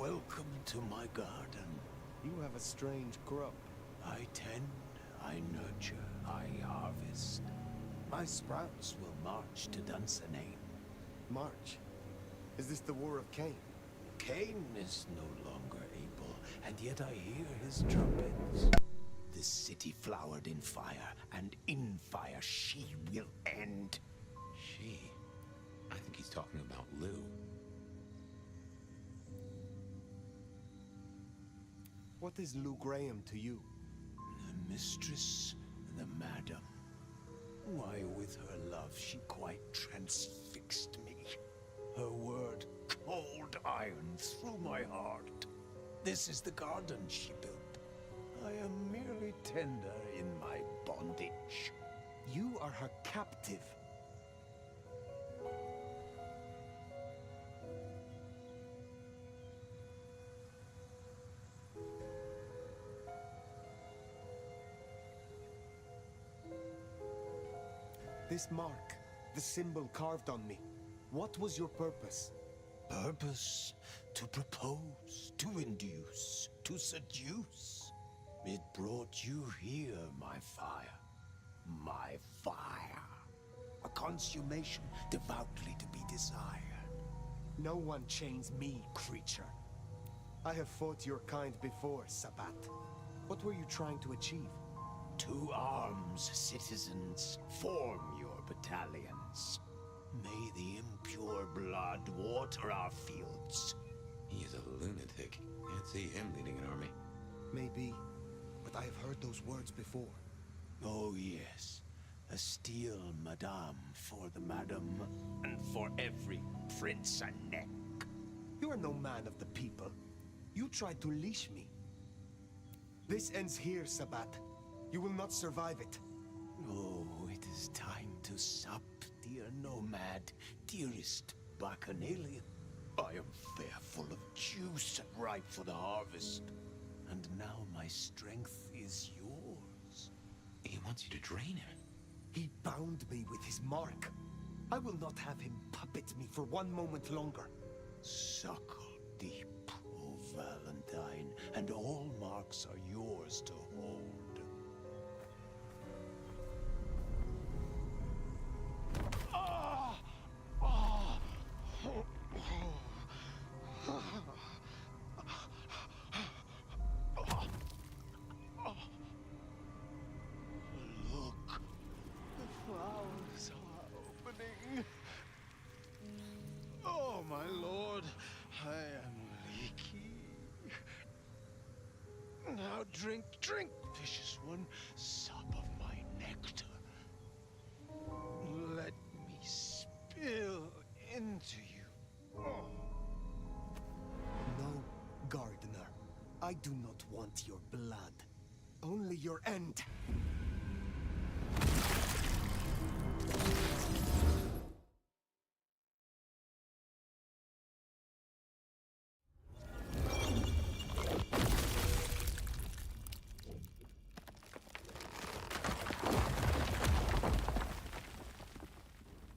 welcome to my garden. You have a strange crop. I tend, I nurture, I harvest. My sprouts will march to Dunsinane. March? Is this the War of Cain? Cain is no longer able, and yet I hear his trumpets. This city flowered in fire, and in fire she will end. She? I think he's talking about Lou. What is Lou Graham to you? The mistress, the madam. Why, with her love, she quite transfixed me. Her word, cold iron through my heart. This is the garden she built. I am merely tender in my bondage. You are her captive. This mark, the symbol carved on me, what was your purpose? Purpose? To propose, to induce, to seduce. It brought you here, my fire. My fire. A consummation devoutly to be desired. No one chains me, creature. I have fought your kind before, Sabat. What were you trying to achieve? To arms, citizens. Form your battalions. May the impure blood water our fields. He is a lunatic. Can't see him leading an army. Maybe, but I have heard those words before. Oh yes. A steel madame for the madam, and for every prince a neck. You are no man of the people. You tried to leash me. This ends here, Sabat. You will not survive it. Oh, it is time to sup, dear nomad, dearest bacchanalian. I am fair full of juice and ripe for the harvest. And now my strength is yours. He wants you to drain him. He bound me with his mark. I will not have him puppet me for one moment longer. Suckle deep, O Valentine, and all marks are yours to hold. Look, the flowers are opening. Oh, my lord, I am leaky. Now drink, drink, vicious one, sup of my nectar. spill into you. Oh. No, Gardener. I do not want your blood. Only your end.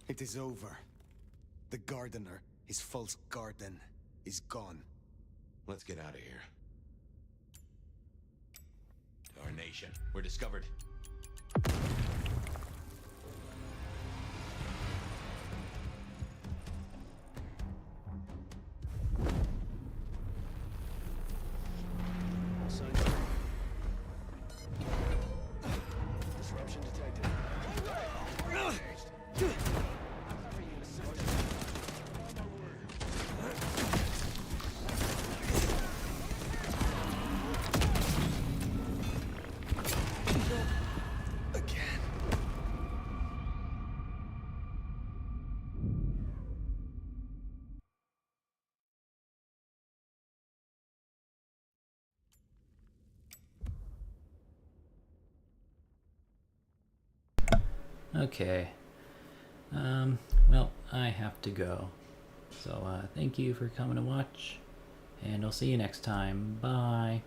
It is over. The Gardener, his false garden, is gone. Let's get out of here. Darnation, we're discovered. Disruption detected. Okay. Well, I have to go. So, thank you for coming to watch, and I'll see you next time. Bye.